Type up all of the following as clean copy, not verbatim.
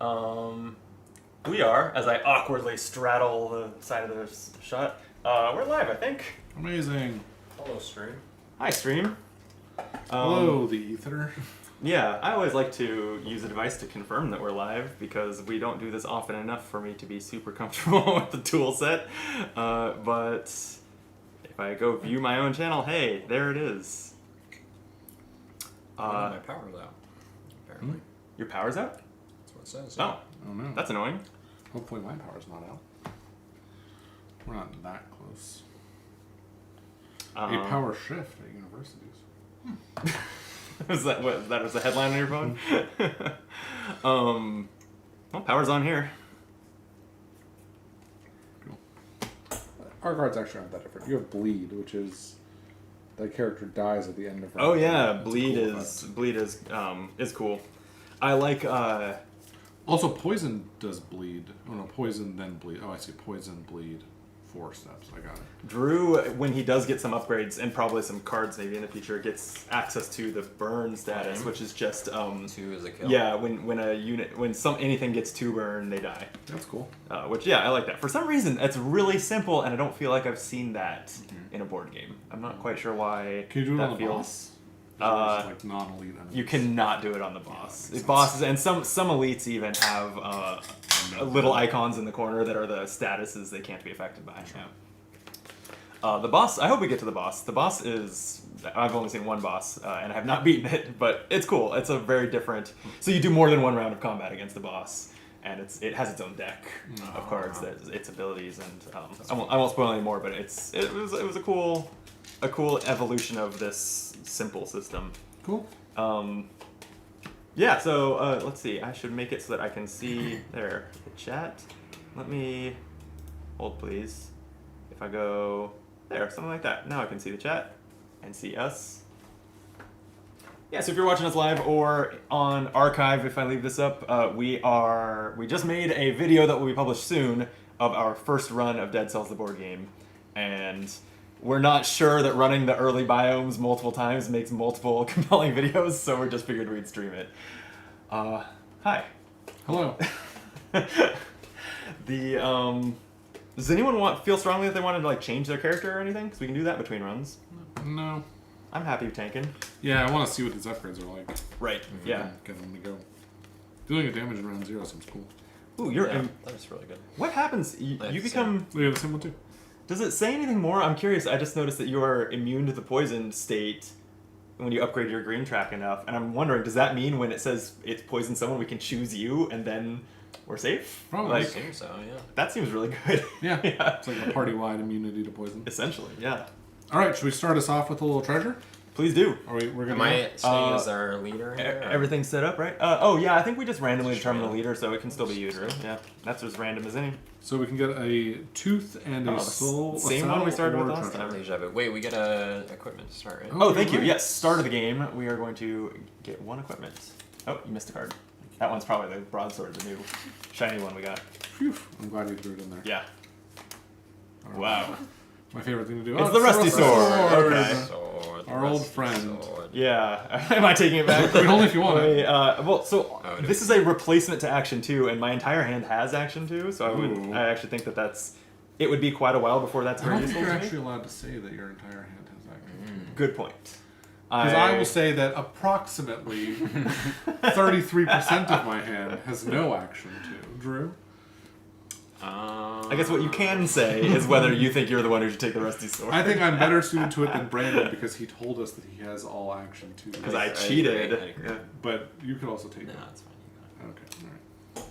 We are, as I awkwardly straddle the side of the shot. We're live, I think. Amazing. Hello, stream. Hi, stream. Hello, the ether. Yeah, I always like to use a device to confirm that we're live because we don't do this often enough for me to be super comfortable with the tool set. But if I go view my own channel, hey, there it is. My power's out. Apparently. Your power's out? That's what it says. Oh, Oh no. that's annoying. Hopefully my power's not out. We're not that close. A power shift at universities. That was the headline on your phone? Well, power's on here. Cool. Our cards actually aren't that different. You have bleed, which is the character dies at the end of round. Oh yeah, That's a bleed cool is effect. bleed is cool. I like Also, poison does bleed. Oh no, poison then bleed. Oh, I see. Poison, bleed, 4 steps. I got it. Drew, when he does get some upgrades and probably some cards maybe in the future, gets access to the burn status, which is just 2 is a kill. yeah, when a unit anything gets 2 burn, they die. That's cool. Which yeah, I like that. For some reason, it's really simple, and I don't feel like I've seen that in a board game. I'm not quite sure why. Can you do it that on the feels. boss? Or is it like non-elite enemies? You cannot do it on the boss. Yeah, that makes Bosses and some elites even have little icons in the corner that are the statuses they can't be affected by. Yeah. The boss. I hope we get to the boss. The boss is. I've only seen one boss, and I have not beaten it, but it's cool. It's a very different. So you do more than one round of combat against the boss, and it has its own deck of cards, that its abilities, and I won't spoil any more. But it was a cool evolution of this simple system. Cool. Yeah, so let's see. I should make it so that I can see there the chat. Let me hold, please. If I go there, something like that. Now I can see the chat and see us. Yeah, so if you're watching us live or on archive, if I leave this up, we just made a video that will be published soon of our first run of Dead Cells the board game, and we're not sure that running the early biomes multiple times makes multiple compelling videos, so we just figured we'd stream it. Hi. Hello. Does anyone feel strongly that they wanted to like change their character or anything? Because we can do that between runs. No. I'm happy with tanking. Yeah, I want to see what these upgrades are like. Right. Yeah. Get them to go. Doing a damage in round 0 seems cool. Ooh, you're. Yeah, that's really good. What happens? You become. We have the same one too. Does it say anything more? I'm curious. I just noticed that you are immune to the poison state when you upgrade your green track enough, and I'm wondering, does that mean when it says it's poison someone, we can choose you and then we're safe? Probably. I Like assume so, yeah. that seems really good. Yeah. Yeah. It's like a party-wide immunity to poison. Essentially, yeah. All right, should we start us off with a little treasure? Please do. Are we're Am gonna? I staying as our leader here? or- Everything's set up, right? Oh yeah, I think we just randomly Just determine the random. leader, so it can still be you, Drew. Yeah, that's as random as any. So we can get a tooth and Oh, a the soul. same a one we saddle, started with or last treasure. time. Deja vu. Wait, we get equipment to start, right? Oh, thank you. right. Yes, start of the game. We are going to get 1 equipment. Oh, you missed a card. That one's probably the broadsword, the new shiny one we got. Phew. I'm glad you threw it in there. Yeah. All right. Wow. My favorite thing to do. It's the rusty sword. Okay. Sword, Our old rusty friend. sword. Yeah. Am I taking it back? I mean, only if you want Let it. me, well, so Oh, it this is a replacement to Action 2, and my entire hand has Action 2, so Ooh. I actually think it would be quite a while before that's I very don't think useful you're to me. actually allowed to say that your entire hand has action. Good point. Because I will say that approximately 33% of my hand has no action too. Drew? I guess what you can say is whether you think you're the one who should take the rusty sword. I think I'm better suited to it than Brandon because he told us that he has all action too. Because I I cheated. agree, I agree. Yeah. But you could also take No, it. it's fine. You got Okay, alright.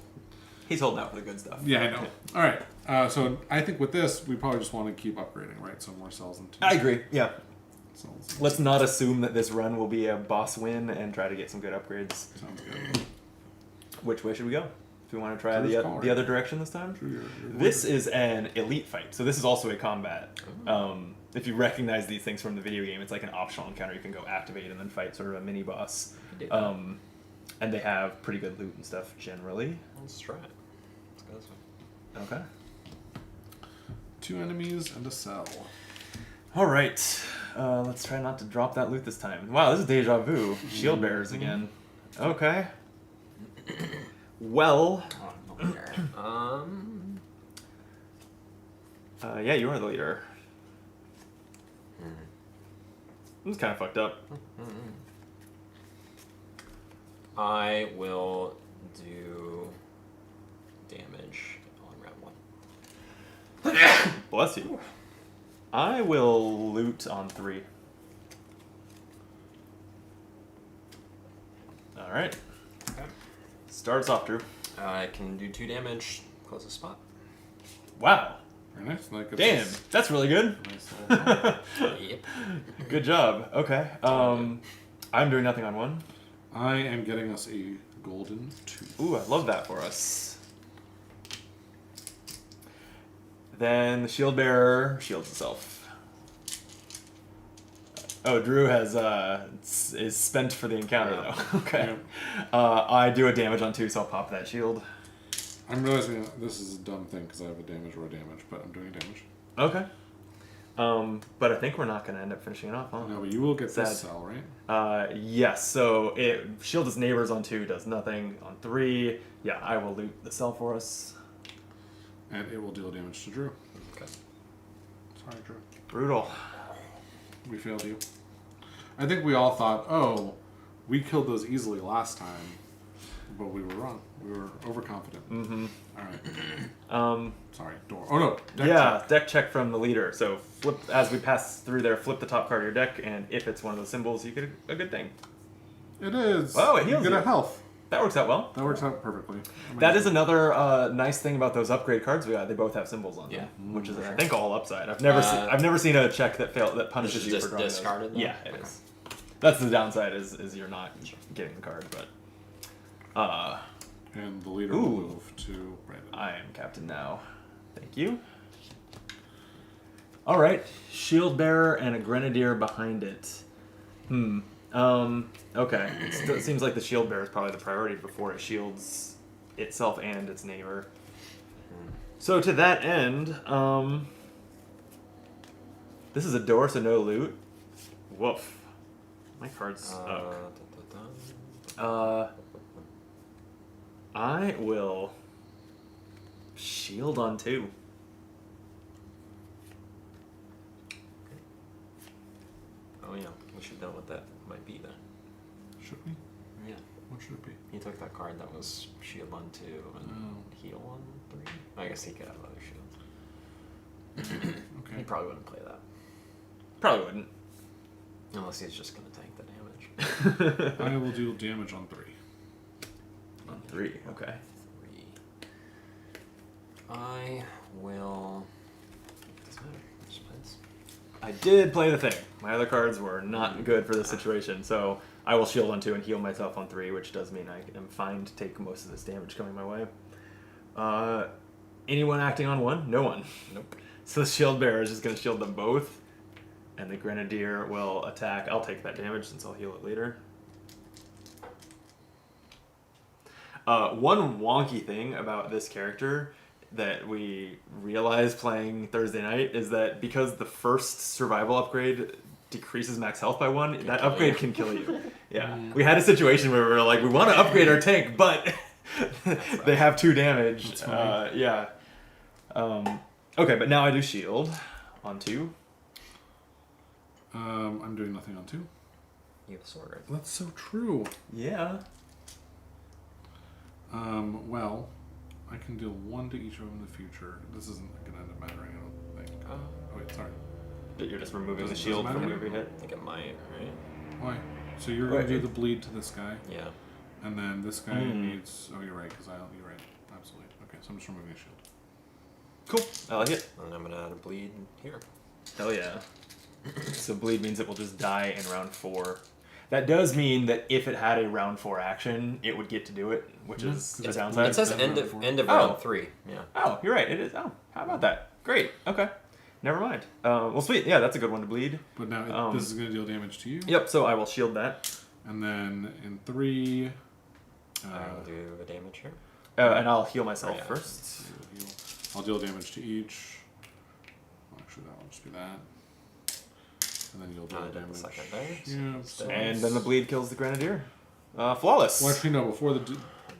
He's holding out for the good stuff. Yeah, I know. Alright, so I think with this, we probably just want to keep upgrading, right? So more cells into I agree. Yeah. cells. Let's not assume that this run will be a boss win and try to get some good upgrades. Sounds good. Which way should we go? Do we want to try Drew's call, the right? other direction this time? Drew, you're This is an elite fight, so this is also a combat. If you recognize these things from the video game, it's like an optional encounter. You can go activate and then fight sort of a mini boss. You can do that. And they have pretty good loot and stuff generally. Let's try it. Let's go this way. Okay. 2 enemies and a cell. All right. Let's try not to drop that loot this time. Wow, this is deja vu. Shield bearers again. Okay. Well, Oh, no leader. yeah, you are the leader. Hmm. This is kind of fucked up. I will do damage on round 1. Bless you. I will loot on 3. Alright. Okay. Starts off, Drew. I can do 2 damage, closest spot. Wow. Very nice. Like it's Damn. That's really good. Nice little Yep. Good job. Okay. I'm doing nothing on 1. I am getting us a golden tooth. Ooh, I love that for us. Then the shield bearer shields itself. Oh, Drew has is spent for the encounter Yeah. though. Okay. I do a damage on 2, so I'll pop that shield. I'm realizing this is a dumb thing because I have a damage or a damage, but I'm doing a damage. Okay. But I think we're not going to end up finishing it off, huh? No, but you will get Sad. this cell, right? Yes. So it shields its neighbors on 2, does nothing on 3. Yeah, I will loot the cell for us. And it will deal damage to Drew. Okay. Sorry, Drew. Brutal. We failed you. I think we all thought, oh, we killed those easily last time, but we were wrong. We were overconfident. Mm-hmm. All right. Sorry, door. Oh no. Deck check from the leader. So flip as we pass through there. Flip the top card of your deck, and if it's one of those symbols, you get a good thing. It is. Oh, it heals you get you. a health. That works out well. That works out perfectly. That is another nice thing about those upgrade cards we got. They both have symbols on them, Yeah. which is For I sure. think all upside. I've never seen a check that punishes Is it you just for drawing discarded those. then? Yeah, it Okay. is. That's the downside is you're not getting the card, but And the leader Ooh. will move to Brandon. I am captain now. Thank you. All right, shield bearer and a grenadier behind it. Okay. It seems like the shield bearer is probably the priority before it shields itself and its neighbor. So to that end, this is a door, so no loot. Woof. My cards suck. I will shield on 2. Oh yeah, we should know what that might be then. Should we? Yeah. What should it be? He took that card that was shield on 2 and heal on 3. I guess he could have other shields. Okay. He probably wouldn't play that. Probably wouldn't. Unless he's just going to tank the damage. I will deal damage on 3. On 3, okay. 3. I will... Doesn't matter. It just depends. I did play the thing. My other cards were not good for this situation, so I will shield on 2 and heal myself on 3, which does mean I am fine to take most of this damage coming my way. Anyone acting on 1? No one. Nope. So the shield bearer is just going to shield them both, and the grenadier will attack. I'll take that damage since I'll heal it later. One wonky thing about this character that we realized playing Thursday night is that because the first survival upgrade decreases max health by 1, that kill upgrade you. can kill you. Yeah. We had a situation where we were like, we want to upgrade our tank, but they have 2 damage. That's funny. Yeah. Okay, but now I do shield on 2. I'm doing nothing on 2. You have a sword, right? That's so true. Yeah. Well, I can deal 1 to each of them in the future. This isn't going to end up mattering, I don't think. Oh, wait, sorry. But you're just removing the Doesn't shield matter. from every hit. I think it might, right? Why? So you're going Wait, to do it- the bleed to this guy, Yeah. and then this guy Hmm. needs... Oh, you're right, because you're right. Absolutely. Okay, so I'm just removing a shield. Cool. I like it. And I'm going to add a bleed here. Hell yeah. So bleed means it will just die in round 4. That does mean that if it had a round 4 action, it would get to do it, which Yeah, is the it's- downside. It says That's end round of, 4. end of Oh. round 3. Yeah. Oh, you're right. It is. Oh, how about that? Great. Okay. Never mind. Well, sweet. Yeah, that's a good one to bleed. But now this is going to deal damage to you. Yep. So I will shield that, And then in 3... I'll do the damage here. and I'll heal myself Oh, yeah. first. I'll deal damage to each. Well, actually, that will just be that. And then you'll deal I did the damage. second there. Yeah. Instead. And then the bleed kills the grenadier. Flawless. Well, actually, no. Before the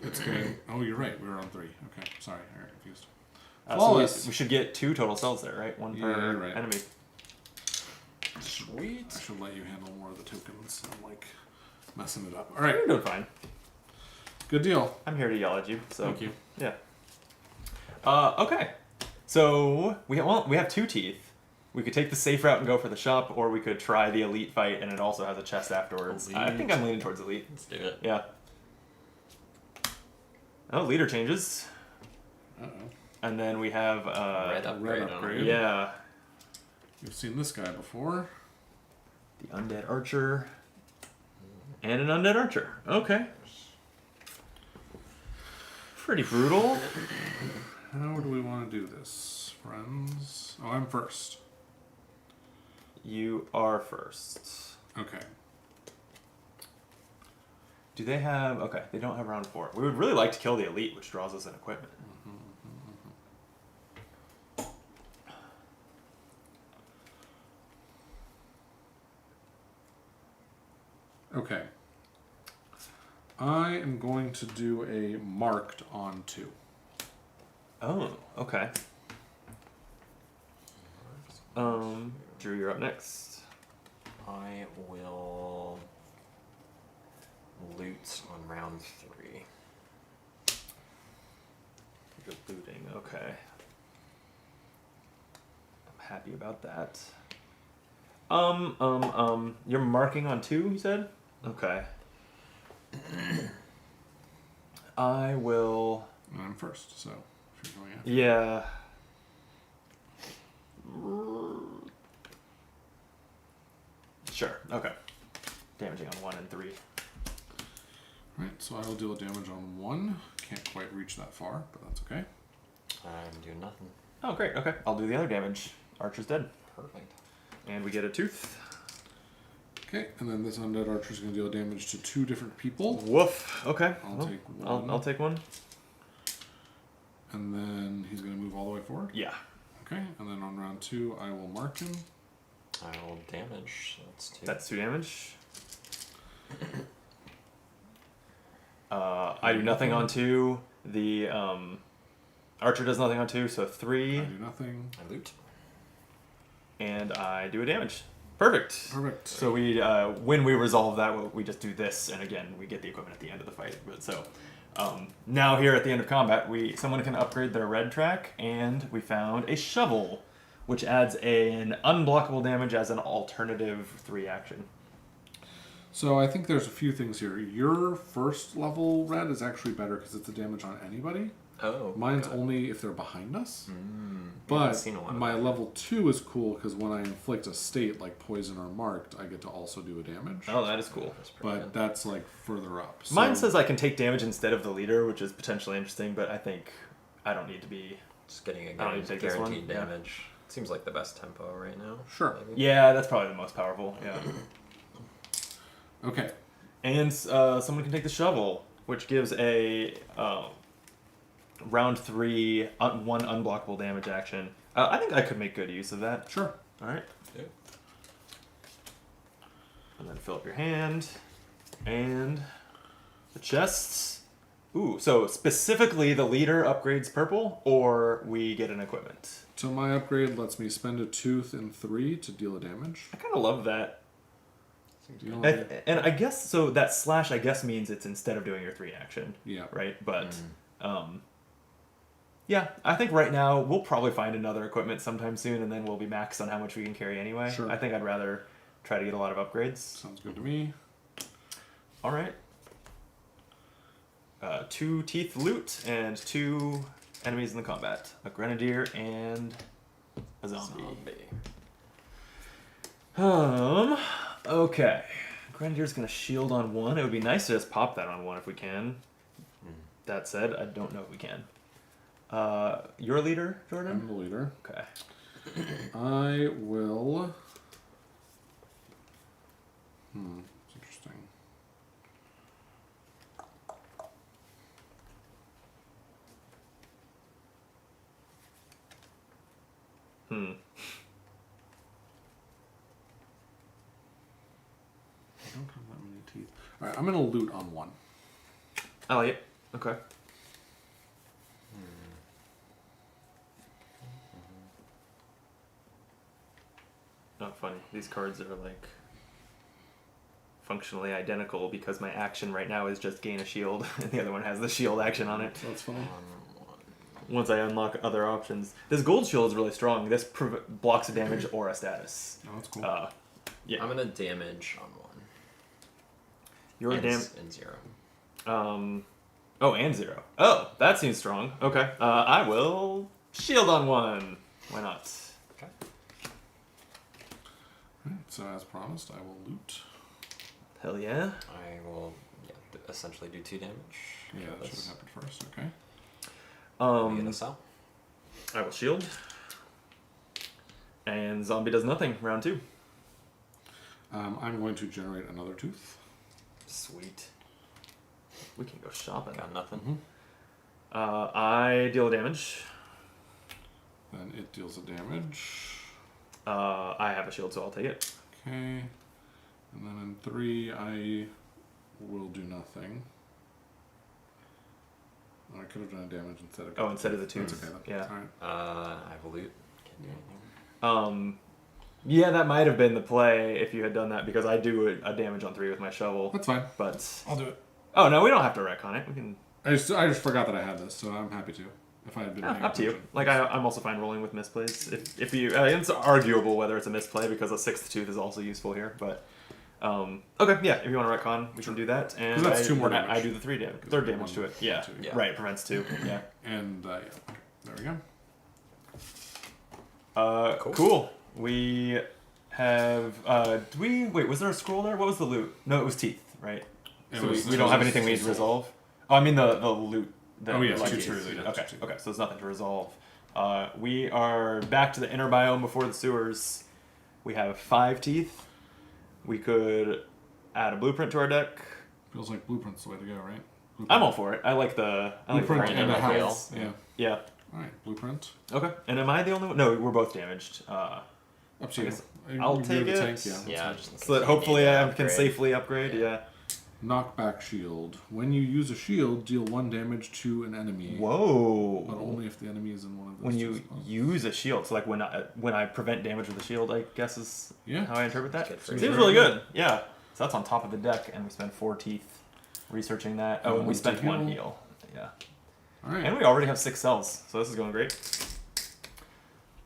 It's good. Oh, you're right. We were on 3. Okay, sorry, I got confused. So Flawless. we should get 2 total cells there, right? One Yeah, per you're right. enemy. Sweet. I should let you handle more of the tokens. I'm like messing it up. All right, You're doing fine. good deal. I'm here to yell at you. So Thank you. yeah. Okay. So we have 2 teeth. We could take the safe route and go for the shop, or we could try the elite fight, and it also has a chest afterwards. I think I'm leaning towards elite. Let's do it. Yeah. Oh, leader changes, Uh-oh. and then we have Red upgrade. on upgrade. it. yeah, You've seen this guy before. the undead archer, and an undead archer. Okay. Pretty brutal. How do we want to do this, friends? Oh, I'm first. You are first. Okay. Do they have? Okay, they don't have round 4. We would really like to kill the elite, which draws us an equipment. Okay. I am going to do a marked on 2. Oh, okay. Drew, you're up next. I will loot on round 3. You're looting. Okay. I'm happy about that. You're marking on 2, you said? Okay. I will. And I'm first, so if you're going after. Yeah. Sure. Okay. Damaging on 1 and 3. Right, so I will deal damage on 1. Can't quite reach that far, but that's okay. I'm doing nothing. Oh, great. Okay. I'll do the other damage. Archer's dead. Perfect. And we get a tooth. Okay, and then this undead archer is going to deal damage to 2 different people. Woof. Okay. I'll Well, take 1. I'll take 1. And then he's going to move all the way forward. Yeah. Okay, and then on round 2, I will mark him. I will damage. That's 2. That's 2 damage. I do nothing on 2. The archer does nothing on 2, so 3. I do nothing. I loot. And I do a damage. Perfect. Perfect. So we, when we resolve that, we just do this, and again, we get the equipment at the end of the fight. But so, now here at the end of combat, someone can upgrade their red track, and we found a shovel, which adds an unblockable damage as an alternative 3 action. So I think there's a few things here. Your first level red is actually better because it's a damage on anybody. Oh. Mine's God. only if they're behind us. I've But seen a lot of my that. level 2 is cool because when I inflict a state like poison or marked, I get to also do a damage. Oh, that is cool. That's pretty But good. that's like further up. So, Mine says I can take damage instead of the leader, which is potentially interesting, but I think I don't need to be. Just getting a I don't need to take this one. guaranteed Yeah. damage. Seems like the best tempo right now. Sure. Maybe. Yeah, that's probably the most powerful. Yeah. Okay. And someone can take the shovel, which gives a round 3 1 unblockable damage action. I think I could make good use of that. Sure. All right. Yeah. And then fill up your hand, and the chests. Ooh, so specifically the leader upgrades purple, or we get an equipment. So my upgrade lets me spend a tooth in 3 to deal a damage. I kind of love that. You know, And I guess so. That slash, I guess, means it's instead of doing your 3 action. yeah. Right? But, yeah, I think right now we'll probably find another equipment sometime soon, and then we'll be maxed on how much we can carry anyway. Sure. I think I'd rather try to get a lot of upgrades. Sounds good to me. All right. 2 teeth loot and 2 enemies in the combat. A grenadier and a zombie. Okay. Grenadier's gonna shield on 1. It would be nice to just pop that on 1 if we can. That said, I don't know if we can. Your leader, Jordan? I'm the leader. Okay. I will. It's interesting. I don't have that many teeth. All right, I'm gonna loot on 1. I like it. Okay. Oh, funny. These cards are like functionally identical because my action right now is just gain a shield, and the other one has the shield action on it. So that's funny. Once I unlock other options, this gold shield is really strong. This blocks a damage or a status. Oh, that's cool. Yeah. I'm gonna damage on 1. You're and, damn. and 0. Oh, and 0. Oh, that seems strong. Okay. I will shield on 1. Why not? Okay. Alright, so as promised, I will loot. Hell yeah. I will essentially do 2 damage. Yeah, Kill that should this. have happened first. Okay. We get a cell. I will shield. And zombie does nothing. Round 2. I'm going to generate another tooth. Sweet. We can go shopping. Got nothing. Mm-hmm. I deal damage. Then it deals a damage. I have a shield, so I'll take it. Okay. And then in 3, I will do nothing. Oh, I could have done damage instead of. Oh, instead of the That's tooth. okay. Then. Yeah. All right. I have a loot. Can't do anything. Yeah, that might have been the play if you had done that because I do a damage on 3 with my shovel. That's fine. But I'll do it. oh no, we don't have to retcon it. We can. I just forgot that I had this, so I'm happy to. If I had been paying Up to you. attention. Like I'm also fine rolling with misplays. If you, it's arguable whether it's a misplay because a 6th tooth is also useful here. But okay, yeah. If you want to retcon, we can do that. And 'Cause that's 2 more then damage. I do the 3 damage, 3rd damage to it. Yeah. 2, yeah. Right. Prevents 2. Yeah. And yeah, there we go. Cool. We have. Wait? Was there a scroll there? What was the loot? No, it was teeth. Right. It So was- we it don't was have a anything we need to successful. resolve. Oh, I mean the loot. Oh, yes, like, two is teeth, looted. yeah, Okay. two teeth. Okay. So there's nothing to resolve. We are back to the inner biome before the sewers. We have 5 teeth. We could add a blueprint to our deck. Feels like Blueprint's the way to go, right? Blueprint. I'm all for it. I like the Blueprint random and a wheel. house. Yeah. Yeah. All right, Blueprint. Okay. And am I the only one? No, we're both damaged. Up to I you. guess You- I'll you're take the it. tank, yeah. that's Yeah. fine. Just in So case that you hopefully need to I can upgrade. safely upgrade. Yeah. Knockback shield. When you use a shield, deal 1 damage to an enemy. Whoa. But only if the enemy is in one of those. When 2 you spots. use a shield, so like when I prevent damage with a shield, I guess is Yeah. how I interpret that. That's good for Seems you. really good. Yeah. So that's on top of the deck, and we spend 4 teeth researching that. Oh, and we One spent to 1 heal. heal. Yeah. All right. And we already have 6 cells, so this is going great.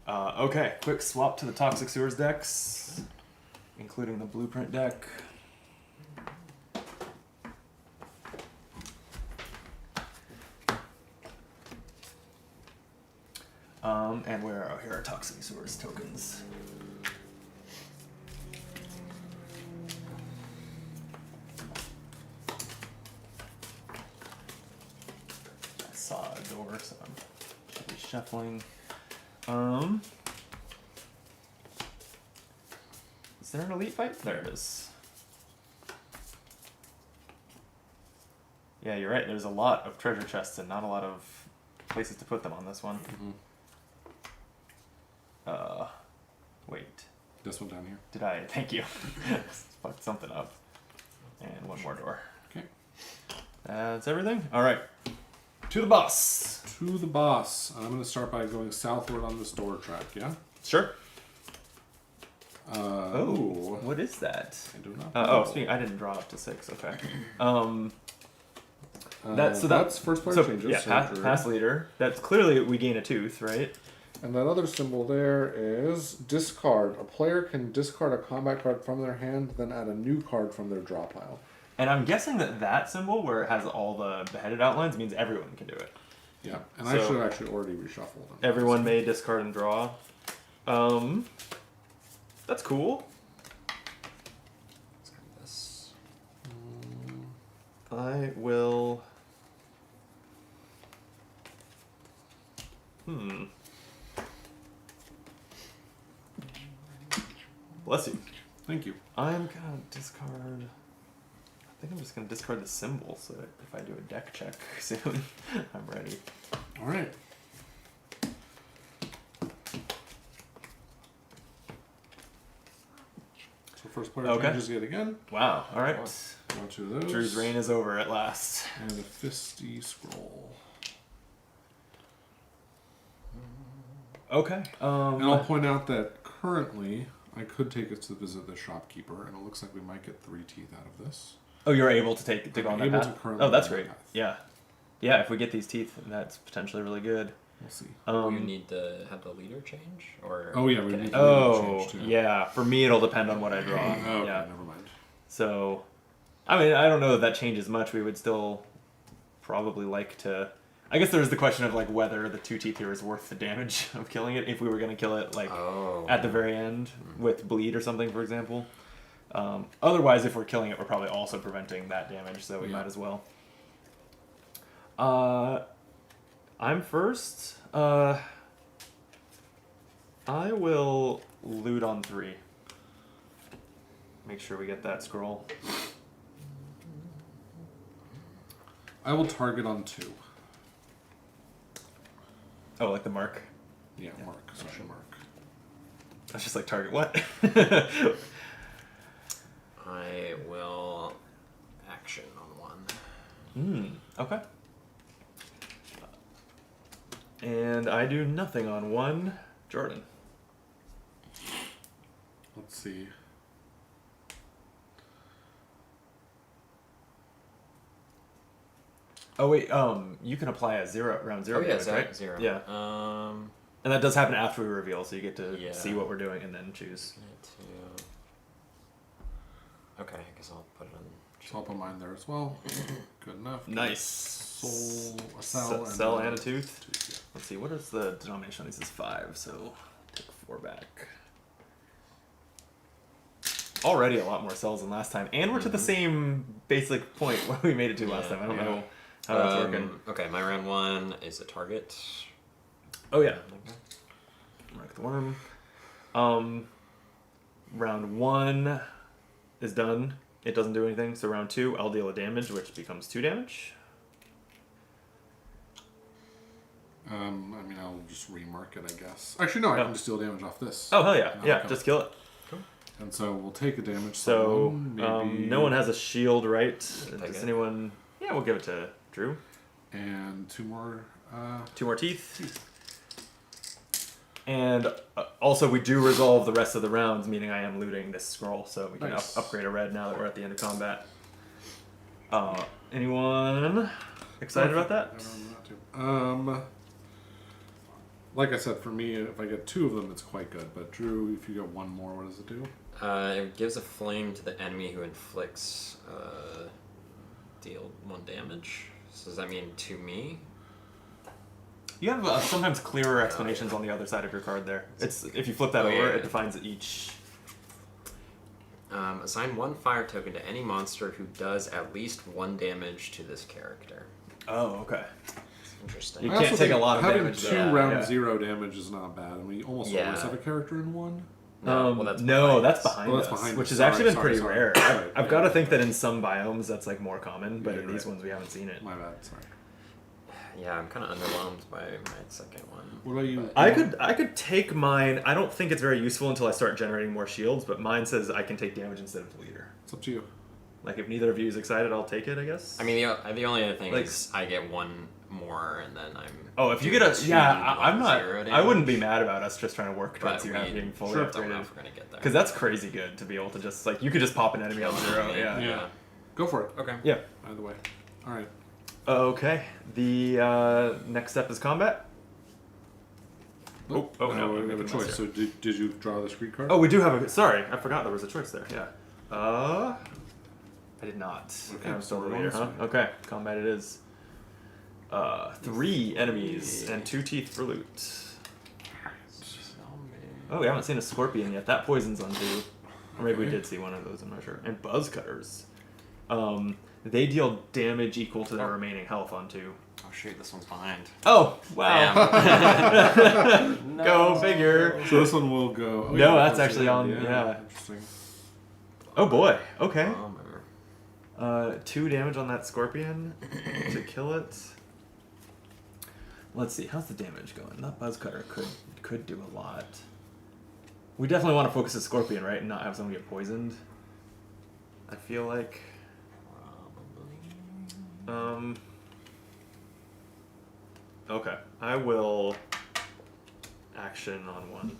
Okay, quick swap to the Toxic Sewers decks, including the Blueprint deck. And here are Toxic Sewers tokens. I saw a door, so I'm should be shuffling. Is there an elite fight? There it is. Yeah, you're right. There's a lot of treasure chests and not a lot of places to put them on this one. Mhm. Wait. This one down here. Did I? Thank you. Fucked something up. And one more door. Okay. That's everything? Alright. To the boss. To the boss. I'm going to start by going southward on this door track, yeah? Sure. Oh. What is that? I do not Oh, know. speaking. I didn't draw up to 6. Okay. That's first player so, changes. yeah, so pass leader. That's clearly we gain a tooth, right? And that other symbol there is discard. A player can discard a combat card from their hand, then add a new card from their draw pile. And I'm guessing that symbol where it has all the beheaded outlines means everyone can do it. Yeah, and I So- should have actually already reshuffled them. Everyone may discard and draw. That's cool. Let's grab this. I will. Bless you. Thank you. I'm gonna discard. I think I'm just gonna discard the symbol so that if I do a deck check soon, I'm ready. All right. So first player Okay. changes yet again. Wow. All right. Draw 2 of those. Drew's reign is over at last. And a Fisty Scroll. Okay. And I'll point out that currently I could take us to visit the shopkeeper, and it looks like we might get 3 teeth out of this. Oh, you're able to go on that able path? to currently Oh, that's go on great. that path. Yeah. Yeah, if we get these teeth, that's potentially really good. We'll see. you need to have the leader change, or Oh, yeah, we can need I- to- Oh, change, too. yeah. For me, it'll depend on what I draw. Oh, okay, Yeah. never mind. So, I mean, I don't know that changes much. We would still probably like to. I guess there's the question of like whether the 2 teeth here is worth the damage of killing it. If we were going to kill it like Oh. at the very end with bleed or something, for example. Otherwise, if we're killing it, we're probably also preventing that damage, so we Yeah. might as well. I'm first. I will loot on 3. Make sure we get that scroll. I will target on 2. Oh, like the mark. Yeah, Mark. Sorry, Mark. I was just like, target what? I will action on 1. Okay. And I do nothing on 1. Jordan. Let's see. Oh wait, you can apply a 0 round 0 Oh yeah, damage, so right? 0. Yeah. And that does happen after we reveal, so you get to Yeah. see what we're doing and then choose. Okay, I guess I'll put it on. So I'll put mine there as well. Good enough. Nice. Soul, a cell, Cell and a tooth. Yeah. Let's see, what is the denomination on these? Is 5, so take 4 back. Already a lot more cells than last time, and we're to the same basic point where we made it to last time. I don't know how that's working. Okay, my round 1 is a target. Oh yeah, mark the worm. Round 1 is done. It doesn't do anything. So round 2, I'll deal a damage, which becomes 2 damage. I mean, I'll just remark it, I guess. Actually, no, I can just deal damage off this. Oh hell yeah, No, yeah, okay. just kill it. And so we'll take a damage. So maybe, no one has a shield, right? Take Does it. anyone? Yeah, we'll give it to Drew. And 2 more. 2 more teeth. And also, we do resolve the rest of the rounds, meaning I am looting this scroll, so we can Nice. upgrade a red now that we're at the end of combat. Anyone excited about that? I don't know, not to. Like I said, for me, if I get 2 of them, it's quite good. But Drew, if you get 1 more, what does it do? It gives a flame to the enemy who inflicts deal 1 damage. So does that mean to me? You have sometimes clearer explanations on the other side of your card there. It's if you flip that Oh, over, yeah, it yeah. defines each. Assign 1 fire token to any monster who does at least 1 damage to this character. Oh, okay. Interesting. You I can't also take a think lot of having damage, 2 though. round Yeah. 0 damage is not bad. I mean, you almost Yeah. always have a character in 1. No, well, that's no, behind that's us. behind Oh, that's us, behind which us. has Sorry, actually been sorry, pretty sorry. rare. Right, I've yeah. got to think that in some biomes that's like more common, but Yeah, in you're these right. ones we haven't seen it. My bad, sorry. Yeah, I'm kind of underwhelmed by my second one. What about you? I could take mine. I don't think it's very useful until I start generating more shields, but mine says I can take damage instead of the leader. It's up to you. Like if neither of you is excited, I'll take it, I guess. I mean, the only other thing Like- is I get 1 more, and then I'm. Oh, if you doing get a 2 I'm not. 1-0 I wouldn't be damage, mad about us just trying to work towards but you we being fully sure, don't know upgraded. if we're gonna get there. Because that's crazy good to be able to just like you could just pop an enemy on 0. Yeah. Yeah. Go for it. Okay. Yeah. Either way. All right. Okay. The next step is combat. Oh, no, we we have a can choice. mess So did you draw the screen card? Oh, we do have a. Sorry, I forgot there was a choice there. Yeah. I did not. Okay, I'm still so the we're leader, on huh? this Okay. Combat it is. 3 enemies and 2 teeth for loot. Oh, we haven't seen a scorpion yet. That poisons on 2. Or maybe we Okay. did see one of those, I'm not sure. And buzz cutters. They deal damage equal to their remaining health on 2. Oh shoot, this one's behind. Oh, wow. Go figure. So this one will go. Oh, No, yeah, that's actually on- yeah. Interesting. Oh boy. Okay. Bummer. 2 damage on that scorpion to kill it. Let's see, how's the damage going? That buzz cutter could do a lot. We definitely want to focus the scorpion, right, and not have someone get poisoned. I feel like. Okay, I will action on one.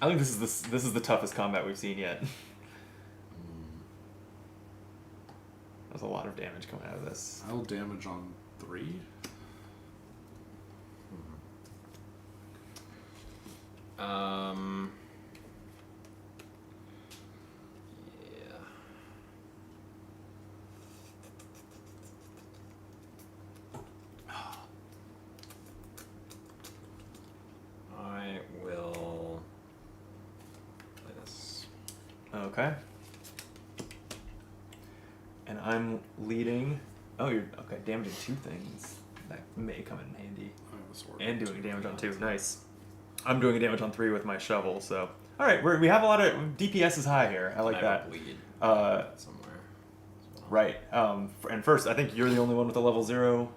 I think this is the toughest combat we've seen yet. There's a lot of damage coming out of this. I will damage on 3. Yeah. I will play this. Okay. And I'm leading. Oh, you're okay. Damaging 2 things. That may come in handy. I have a sword. And doing damage on 2. Nice. I'm doing a damage on 3 with my shovel. So, all right, we have a lot of DPS is high here. I like I that. will bleed somewhere. as well. Right. And first, I think you're the only one with a level 0.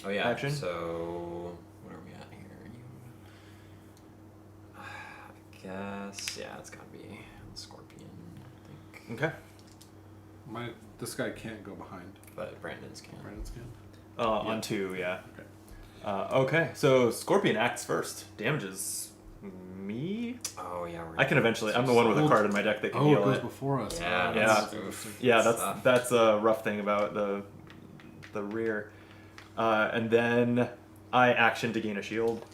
Oh yeah. Action? So what are we at here? I guess yeah, it's gotta be Scorpion. I think, Okay. This guy can't go behind. but Brandon's can. Brandon's can. On 2, yeah. Okay. Okay, so Scorpion acts first. Damages me? Oh yeah. I can eventually. I'm the one with a card in my deck that can Oh, it heal goes it. before us. Yeah, Yeah. that's- oof. Yeah, Stuff. that's a rough thing about the rear. And then I action to gain a shield.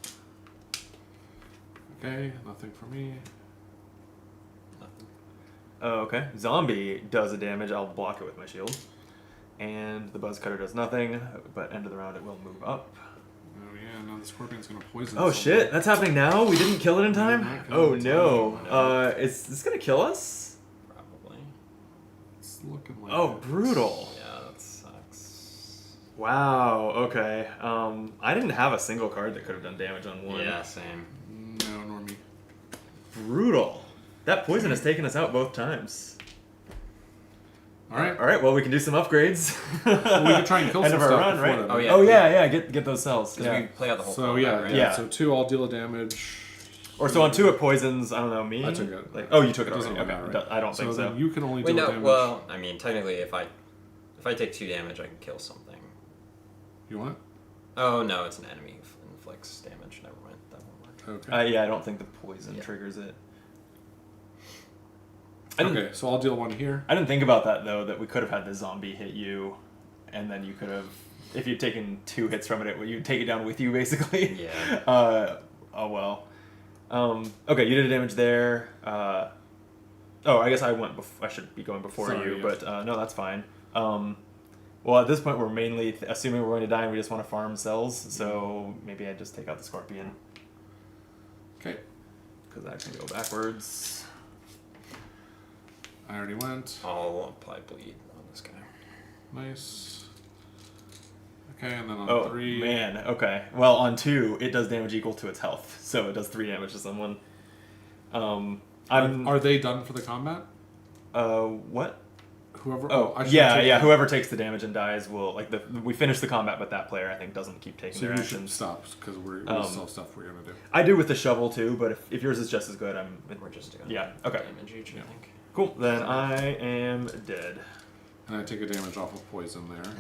Okay, nothing for me. Nothing. Oh, okay. Zombie does a damage. I'll block it with my shield. And the Buzz Cutter does nothing, but end of the round it will move up. Oh yeah, now the scorpion's gonna poison. Oh someone. shit, that's happening now? We didn't kill it in time? not kill Oh it in no. time. Is this gonna kill us? Probably. It's looking like. Oh, it. brutal. Yeah, that sucks. Wow, okay. I didn't have a single card that could have done damage on 1. Yeah, same. No, nor me. Brutal. That poison has taken us out both times. All right. All right, well, we can do some upgrades. Well, we can try and kill End some of our stuff run, before right? then. Oh, yeah. Oh, yeah, get those cells. Because Yeah. we play out the whole So combat, yeah, right? Yeah. So 2 all deal damage. Or so on 2 it poisons, I don't know, me? I took it. Like, oh, you took it doesn't already. really Okay, matter, right? I don't think so. Then you can only Wait, deal no. damage. Well, I mean, technically, if I take 2 damage, I can kill something. You want? Oh no, it's an enemy who inflicts damage. Never mind, that won't work. Okay. Yeah, I don't think the poison Yeah. triggers it. I didn't, Okay, so I'll deal 1 here. I didn't think about that, though, that we could have had the zombie hit you, and then you could have, if you'd taken 2 hits from it, you'd take it down with you, basically. Yeah. Oh, well. Okay, you did a damage there. Oh, I guess I should be going before Sorry, you, yeah. but no, that's fine. Well, at this point, we're mainly assuming we're going to die and we just want to farm cells, so maybe I just take out the Scorpion, Okay. because that can go backwards. I already went. I'll apply bleed on this guy. Nice. Okay, and then on Oh, 3. man, okay. Well, on 2, it does damage equal to its health, so it does 3 damage to someone. Are they done for the combat? What? Whoever. Oh, I should yeah, take yeah. it. Whoever takes the damage and dies will we finish the combat, but that player I think doesn't keep taking So their you should actions. stop because we Um, still have stuff we're gonna do. I do with the shovel too, but if yours is just as good, We're just doing Yeah, okay. damage each, Yeah. I think. cool. Then I am dead. And I take a damage off of poison there.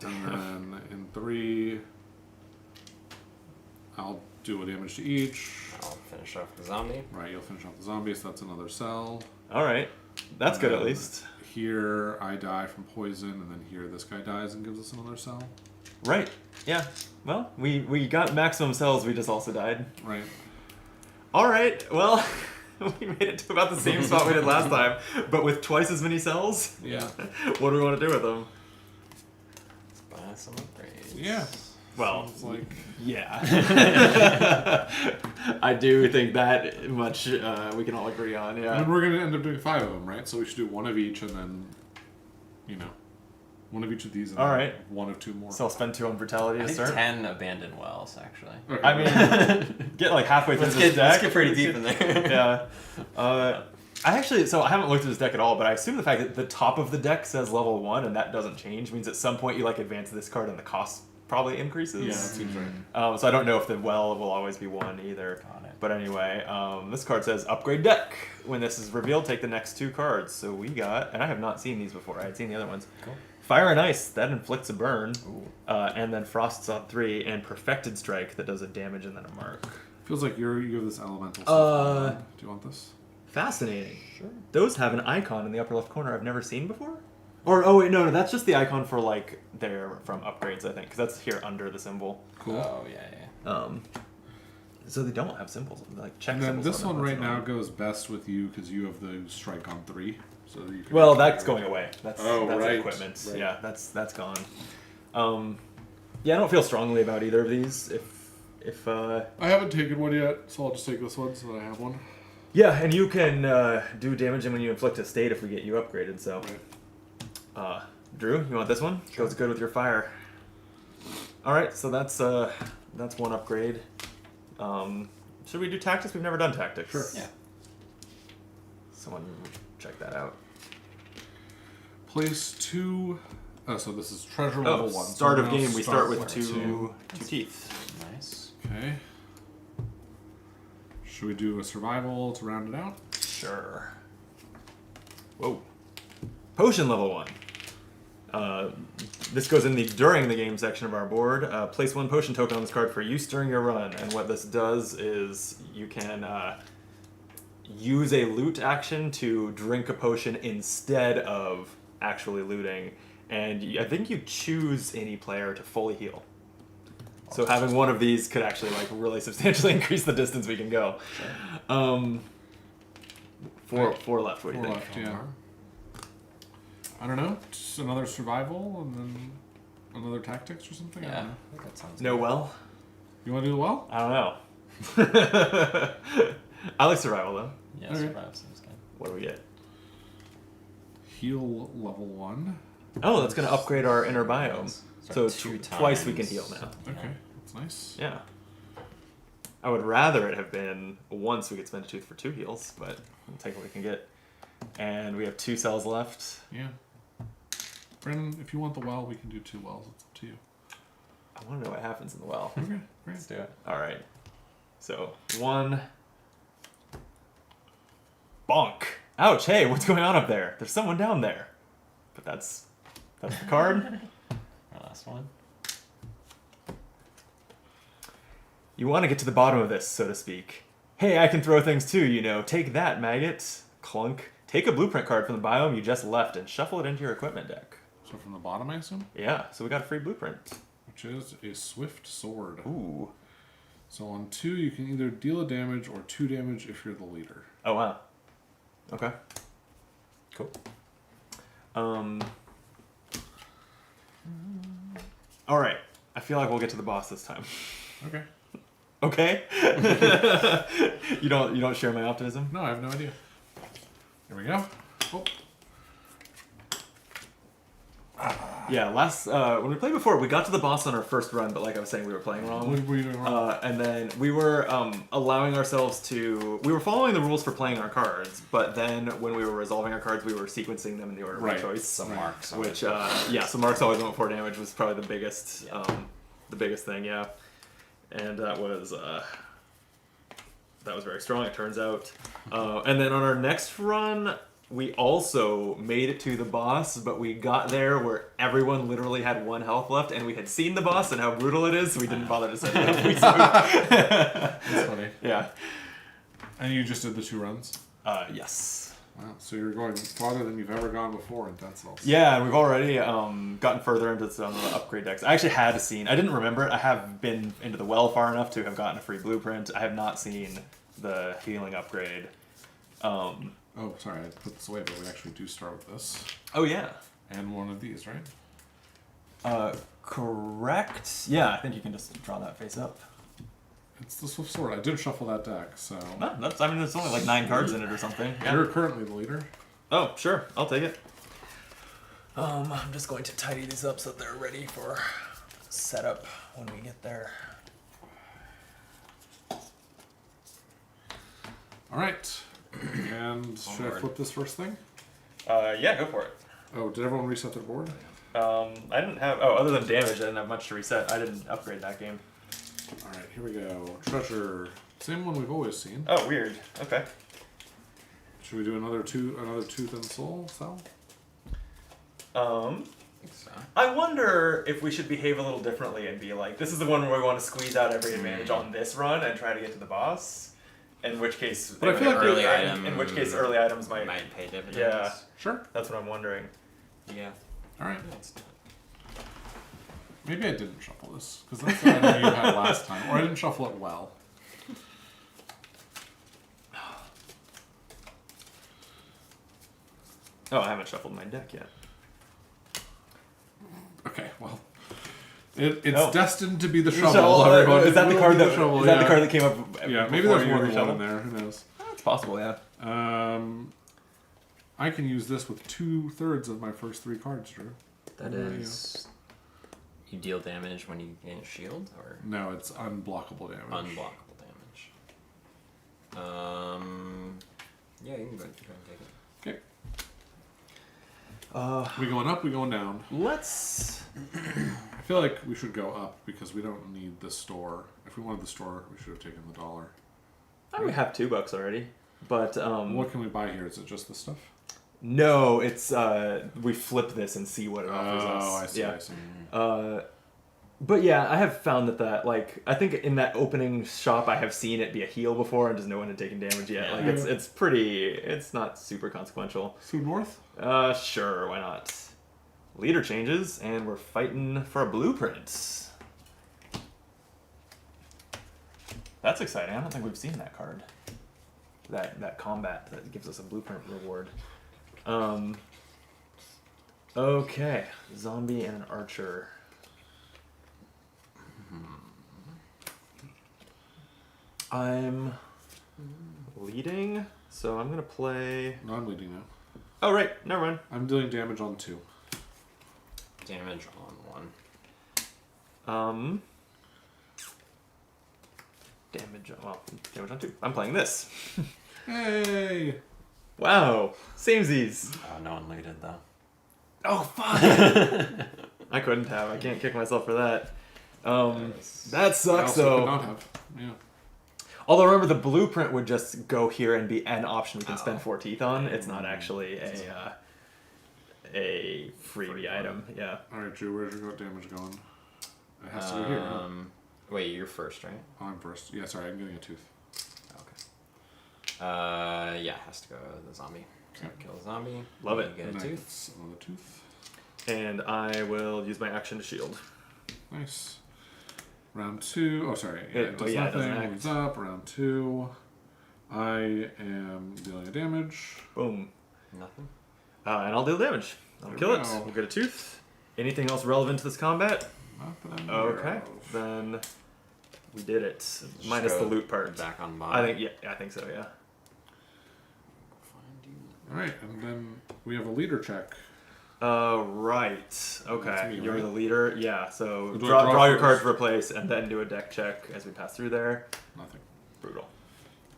And then in 3, I'll do a damage to each. I'll finish off the zombie. Right, you'll finish off the zombie, so that's another cell. All right, that's good at And least. Here I die from poison, and then here this guy dies and gives us another cell. Right. Yeah. Well, we got maximum cells. We just also died. Right. All right. Well, we made it to about the same spot we did last time, but with twice as many cells. Yeah. What do we want to do with them? Let's buy some upgrades. Yeah. Well, Sounds like yeah. I do think that much we can all agree on. And Yeah. we're gonna end up doing 5 of them, right? So we should do 1 of each, and then, 1 of each of these, and All then right. 1 of 2 more. So I'll spend 2 on brutality I to think start. 10 abandoned wells, actually. Okay. I mean, get like halfway through this deck. Let's get pretty deep in there. Yeah. I haven't looked at this deck at all, but I assume the fact that the top of the deck says level 1 and that doesn't change means at some point you like advance this card and the cost probably increases. Yeah, that seems right. So I don't know if the well will always be 1 either. Got it. But anyway, this card says upgrade deck. When this is revealed, take the next 2 cards. So we got, and I have not seen these before. I had seen the other ones. Cool. Fire and Ice, that inflicts a burn. Ooh. And then Frost's on 3, and Perfected Strike, that does a damage and then a mark. Feels like you have this elemental stuff. Do you want this? Fascinating. Sure. Those have an icon in the upper left corner I've never seen before. Or, oh wait, no, that's just the icon for, like, they're from upgrades, I think, because that's here under the symbol. Cool. Oh yeah. So they don't have symbols, like check And then symbols. this on one them, right that's now annoying. goes best with you because you have the strike on 3. So that you can Well, actually that's going away. That's Oh, right. equipment. Right. Yeah, that's gone. Yeah, I don't feel strongly about either of these. If I haven't taken one yet, so I'll just take this one so that I have one. yeah, and you can do damage when you inflict a state if we get you upgraded. So, Right. Drew, you want this one? Goes good with your fire. All right, so that's one upgrade. Should we do tactics? We've never done tactics. Sure. Yeah. Someone check that out. Place 2. Oh, so this is treasure level 1. Start So of now game. We start with with two teeth. Nice. Okay. Should we do a survival to round it out? Sure. Whoa. Potion level 1. This goes in the during the game section of our board. Place 1 potion token on this card for use during your run. And what this does is you can use a loot action to drink a potion instead of actually looting. And I think you choose any player to fully heal. So having one of these could actually like really substantially increase the distance we can go. Four left. What do you 4 think? left, yeah. I don't know. Just another survival and then another tactics or something? I Yeah. don't know. I think that sounds No good. well? You want to do the well? I don't know. I like survival though. Yeah, Okay. survive seems good. What do we get? Heal level 1. Oh, that's going to upgrade our inner biome. So two twice we can times. heal now. Okay, that's nice. Yeah. I would rather it have been once we could spend a tooth for 2 heals, but we'll take what we can get. And we have 2 cells left. Yeah. Brennan, if you want the well, we can do 2 wells. It's up to you. I want to know what happens in the well. Okay, great. Let's do it. All right. So 1. Bonk. Ouch! Hey, what's going on up there? There's someone down there. But that's the card. Our last one. You want to get to the bottom of this, so to speak. Hey, I can throw things too, you know. Take that, maggot. Clunk. Take a blueprint card from the biome you just left and shuffle it into your equipment deck. So from the bottom, I assume? Yeah, so we got a free blueprint. Which is a swift sword. Ooh. So on 2, you can either deal a damage or 2 damage if you're the leader. Oh, wow. Okay. Cool. All right. I feel like we'll get to the boss this time. Okay. Okay? You don't share my optimism? No, I have no idea. Here we go. Oh, Yeah, when we played before, we got to the boss on our first run, but like I was saying, we were playing wrong. what were you doing wrong? And then we were allowing ourselves to... We were following the rules for playing our cards, but then when we were resolving our cards, we were sequencing them in the order of our Right. choice. Some Right. marks. on Which, it. so marks always went for damage was probably the biggest, Yeah. the biggest thing, yeah. And that was very strong, it turns out. And then on our next run, we also made it to the boss, but we got there where everyone literally had 1 health left, and we had seen the boss and how brutal it is, so we didn't bother to set it up. That's funny. Yeah. And you just did the 2 runs? Yes. Wow. So you're going farther than you've ever gone before in Dead Cells. Yeah, and we've already gotten further into some of the upgrade decks. I actually had seen, I didn't remember it, I have been into the well far enough to have gotten a free blueprint. I have not seen the healing upgrade. Oh, sorry, I put this away, but we actually do start with this. Oh, yeah. And one of these, right? Correct. Yeah, I think you can just draw that face up. It's the Swift Sword. I did shuffle that deck, so... No, there's only like 9 cards in it or something. Yeah. You're currently the leader. Oh, sure. I'll take it. I'm just going to tidy these up so that they're ready for setup when we get there. Alright. And should I Onward. flip this first thing? Yeah, go for it. Oh, did everyone reset their board? I didn't have. Oh, other than damage, I didn't have much to reset. I didn't upgrade that game. All right, here we go. Treasure. Same one we've always seen. Oh, weird. Okay. Should we do another tooth and soul cell? I think so. I wonder if we should behave a little differently and be like, this is the one where we want to squeeze out every advantage on this run and try to get to the boss. In which case, But I feel like early in which case, early items might. pay dividends. Yeah. Sure. That's what I'm wondering. Yeah. All right. No, it's not. Maybe I didn't shuffle this because that's the item you had last time, or I didn't shuffle it well. Oh, I haven't shuffled my deck yet. Okay, well, it's Oh. destined to be the The shovel. shovel, everyone. is that It the will card be that? shovel, Is that the yeah. card that came up? Yeah, maybe before there's you more than reshuffled? one in there. Who knows? It's possible, yeah. I can use this with 2/3 of my first 3 cards, Drew. That Yeah. is. You deal damage when you gain a shield, or No, it's unblockable damage. unblockable damage. Yeah, you can go and take it. Okay. Uh, We going up? We going down? let's. I feel like we should go up because we don't need the store. If we wanted the store, we should have taken the $1. We have $2 already, but What can we buy here? Is it just the stuff? no, it's we flip this and see what it offers us. Oh, I see. Yeah. I see. But yeah, I have found that like I think in that opening shop I have seen it be a heal before and just no one had taken damage yet. Yeah. Like it's not super consequential. So north? Sure, why not? Leader changes and we're fighting for a blueprint. That's exciting. I don't think we've seen that card. That combat that gives us a blueprint reward. Okay, zombie and an archer. I'm leading, so I'm gonna play. No, I'm leading now. Oh right, never mind. I'm dealing damage on 2. Damage on 1. Damage on 2. I'm playing this. Hey! Wow, samesies. No one leaded though. Oh fuck! I couldn't have. I can't kick myself for that. That I sucks also though. could not have. Yeah. Although remember, the blueprint would just go here and be an option we can spend 4 teeth on. It's not actually a freebie item. Yeah. Alright, Drew, where's your damage going? It has to go here. Huh? Wait, you're first, right? Oh, I'm first. Yeah, sorry, I'm getting a tooth. Okay. Yeah, it has to go to the zombie. So Okay. kill the zombie. Love you it. Get a tooth. Nice. Another tooth. And I will use my action to shield. Nice. Round 2. Oh, sorry. Yeah, it does it doesn't nothing. act. Moves up. Round 2. I am dealing a damage. Boom. Nothing. And I'll deal damage. I'll There kill we it. go. We'll get a tooth. Anything else relevant to this combat? Not that I'm aware Okay. of. Then we did it. Just Minus the go loot part. Back on bottom. I think so, yeah. Find you. Alright, and then we have a leader check. Right. Okay. That's me, You're right? the leader. Yeah, so Do I draw draw your card first? to replace and then do a deck check as we pass through there. Nothing. Brutal.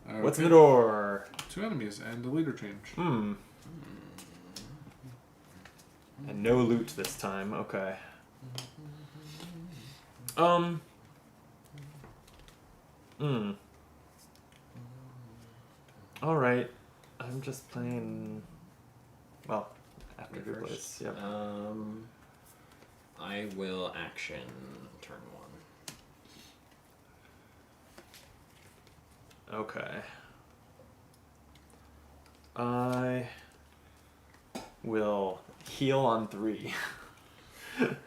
Okay. What's in the door? 2 enemies and a leader change. And no loot this time. Okay. All right. I'm just playing. Well, after Me your first. place. Yep. I will action turn 1. Okay. I will heal on 3. Okay.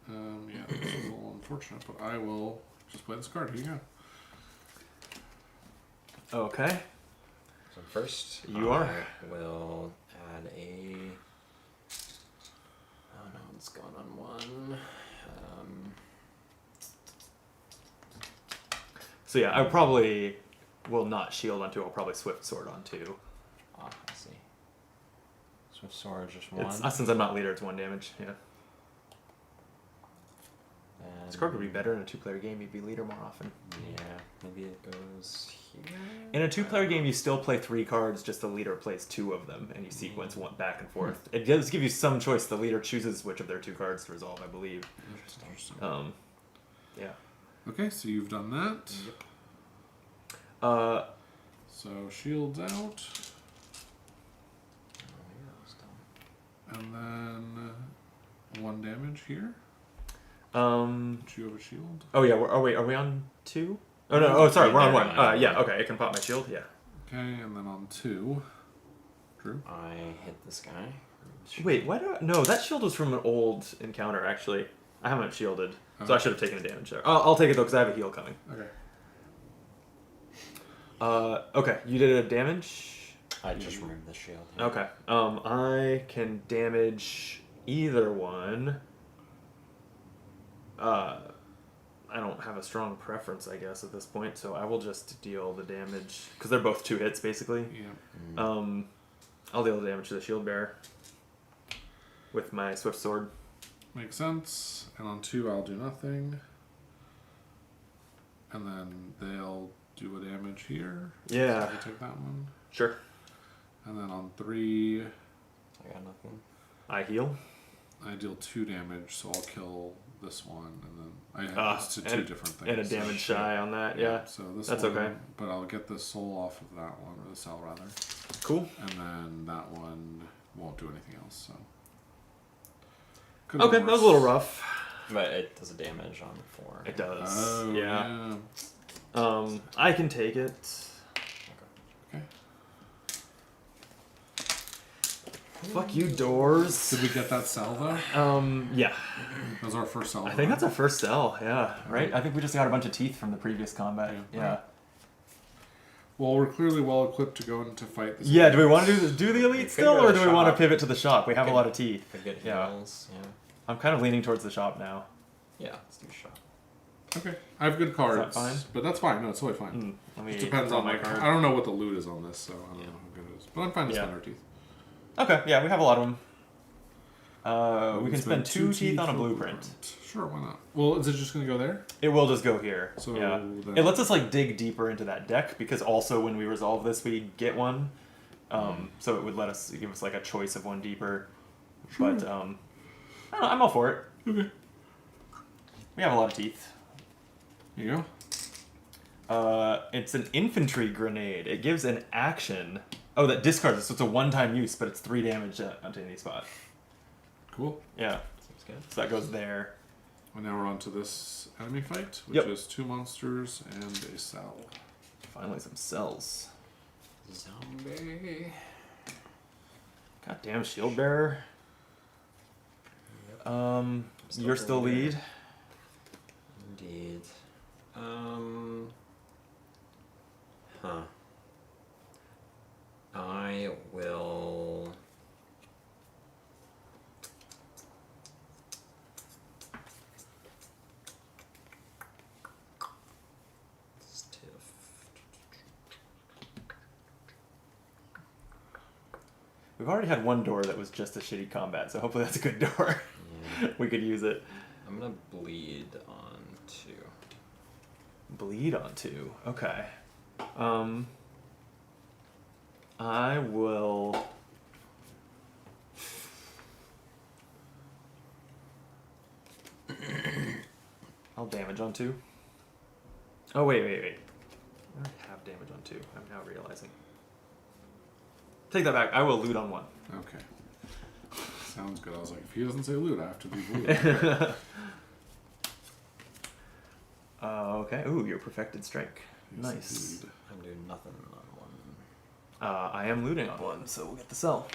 Yeah, this is a little unfortunate, but I will just play this card. Here you go. Okay. So first, You are. I will add a. Oh no, it's going on 1. So yeah, I probably will not shield on 2. I'll probably swift sword on 2. I see. Swift sword, just 1. It's, since I'm not leader, it's 1 damage. Yeah. This card would be better in a 2-player game. You'd be leader more often. Yeah, maybe it goes here. In a 2-player game, you still play 3 cards, just the leader plays 2 of them, and you sequence one back and forth. It does give you some choice. The leader chooses which of their 2 cards to resolve, I believe. Interesting. Yeah. Okay, so you've done that. So shields out, and then 1 damage here. Do you have a shield? Oh yeah. Are we on 2? Oh no. Oh sorry, we're on 1. Yeah. Okay. I can pop my shield. Yeah. Okay, and then on 2. Drew. I hit this guy. Wait. Why do I? No, that shield was from an old encounter. Actually, I haven't shielded, so I should have taken a damage there. I'll take it though because I have a heal coming. Okay. Okay. You did a damage. I just removed the shield. Yeah. Okay. I can damage either one. I don't have a strong preference, I guess, at this point, so I will just deal the damage because they're both 2 hits, basically. Yeah. I'll deal the damage to the shield bearer with my swift sword. Makes sense. And on 2, I'll do nothing. And then they'll do a damage here. Yeah. So I take that one. Sure. And then on 3, I got nothing. I heal. I deal 2 damage, so I'll kill this one, and then I have this to 2 different things. And a damage shy on that. Yeah. So this That's one, okay. But I'll get the soul off of that one, or the cell rather, Cool. and then that one won't do anything else. So. Okay, that was a little rough. But it does a damage on 4. It does. Oh yeah. yeah. I can take it. Okay. Fuck you, doors. Did we get that cell though? Yeah. That was our first cell. I think that's our first cell, yeah. Right? I think we just got a bunch of teeth from the previous combat. Yeah. Yeah. Well, we're clearly well equipped to go into fight this. Yeah, do we want to do the elite could still, go or to do we want to shop. pivot to the shop? We have a Could- lot of teeth. Could get Yeah. heals. Yeah. I'm kind of leaning towards the shop now. Yeah, let's do shop. Okay, I have good cards, fine? but that's fine. No, it's totally fine. Let me It depends draw on my like card. I don't know what the loot is on this, so I don't Yeah. know how good it is. But I'm fine to Yeah. spend our teeth. Okay, yeah, we have a lot of them. We can spend two 2 teeth on a for blueprint. Sure, why not? Well, is it just gonna go there? It will just go here. So yeah. then- It lets us like dig deeper into that deck because also when we resolve this we get one. So it would let us give us like a choice of one deeper. But I don't know, I'm all for it. Okay. We have a lot of teeth. Here you It's an infantry grenade. It gives an action. Oh, that discards it, so it's a one-time use, but it's 3 damage onto any spot. go. Cool. Yeah, Seems good. so that goes there. And now we're on to this enemy fight, which Yep. is 2 monsters and a cell. Finally, some cells. Zombie. Goddamn shield bearer. Still You're still pretty lead. Indeed. Huh. I will. Stiff. We've already had one door that was just a shitty combat, so hopefully that's a good door. Yeah. We could use it. I'm gonna bleed on 2. Bleed on 2. Okay. I will. I'll damage on 2. Oh wait. I already have damage on 2. I'm now realizing. Take that back. I will loot on 1. Okay. Sounds good. I was like, if he doesn't say loot, I have to be blue. Okay. Ooh, your perfected strike. Yes, Nice. indeed. I'm doing nothing on 1. I am looting on 1, so we'll get the cell.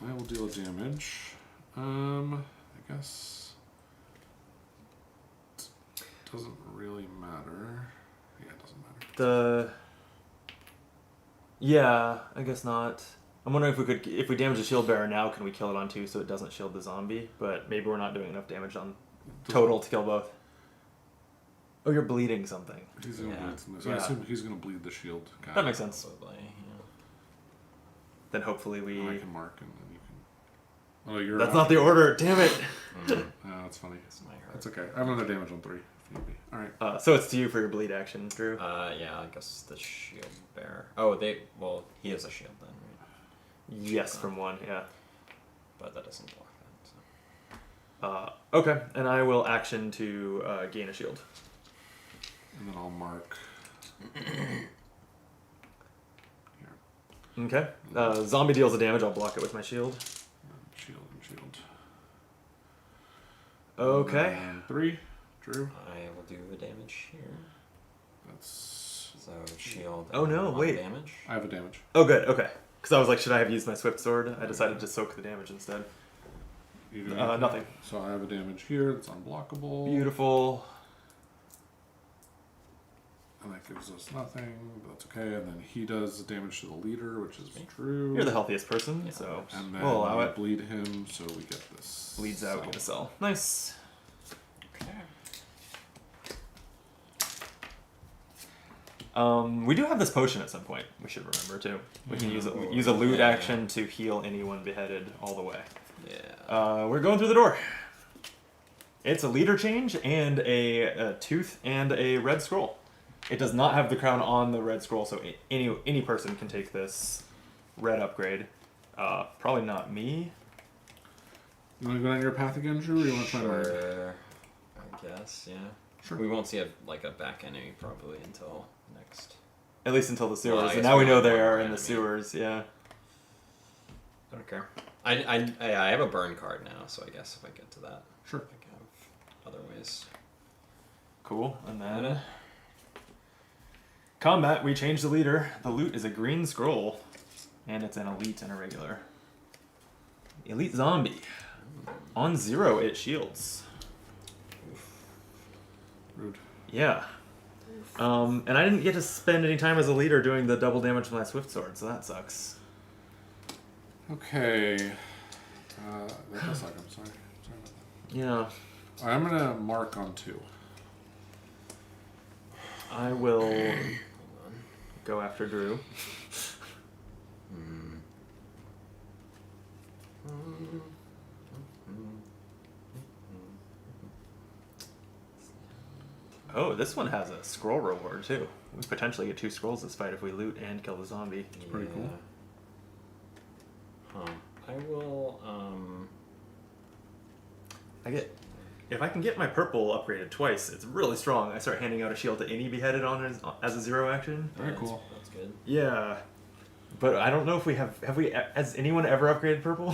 I will deal damage. I guess doesn't really matter. Yeah, it doesn't matter. Yeah, I guess not. I'm wondering if we damage the shield bearer now, can we kill it on 2 so it doesn't shield the zombie? But maybe we're not doing enough damage on total to kill both. Oh, you're bleeding something. He's gonna Yeah. bleed something. So Yeah. I assume he's gonna bleed the shield guy. That makes sense. Probably, yeah. Then hopefully we. I can mark and then you can. Oh, you're. That's out. not the order. Damn it. Oh, that's funny. This might hurt. That's okay. I have another damage on 3 if need be. All right. So it's to you for your bleed action, Drew. Yeah, I guess the shield bearer. Oh, well, he has a shield then, right? Yes, from 1, yeah. But that doesn't block that. So. Okay, and I will action to gain a shield. And then I'll mark. Here. Okay. Zombie deals the damage. I'll block it with my shield. Shield and shield. Okay. And 3. Drew. I will do the damage here. That's. So shield. Oh, no, and 1 wait. Damage. I have a damage. Oh, good. Okay. Because I was like, should I have used my swift sword? I decided to soak the damage instead. You do Nothing. So I have a damage here. It's unblockable. Beautiful. And that gives us nothing, but that's okay. And then he does damage to the leader, which is true. You're the healthiest person, Yeah. so And then we'll allow we it. bleed him, so we get this. Bleeds out, get a cell. Nice. Okay. We do have this potion at some point. We should remember too. We can use Ooh, use a loot yeah. action to heal anyone beheaded all the way. Yeah. We're going through the door. It's a leader change and a tooth and a red scroll. It does not have the crown on the red scroll, so any person can take this red upgrade. Probably not me. You want to go down your path again, Drew, or you want to try to. Sure. I guess, yeah. Sure. We won't see a back enemy probably until next. At least until the Well, sewers. I And guess now we we know have they one are more in the enemy. sewers. Yeah. I don't care. I have a burn card now, so I guess if I get to that, Sure. I can have other ways. Cool. And then Yeah. combat. We change the leader. The loot is a green scroll, and it's an elite and a regular. Elite zombie. On 0, it shields. Rude. Yeah. And I didn't get to spend any time as a leader doing the double damage with my swift sword, so that sucks. Okay. That does suck. I'm sorry. Sorry about that. Yeah. Alright, I'm going to mark on 2. I will Hold on. go after Drew. Oh, this one has a scroll reward too. We potentially get 2 scrolls this fight if we loot and kill the zombie. pretty cool. Huh. I will, If I can get my purple upgraded twice, it's really strong. I start handing out a shield to any beheaded on as a 0 action. Very that's- cool. That's good. Yeah. But I don't know if we have we has anyone ever upgraded purple?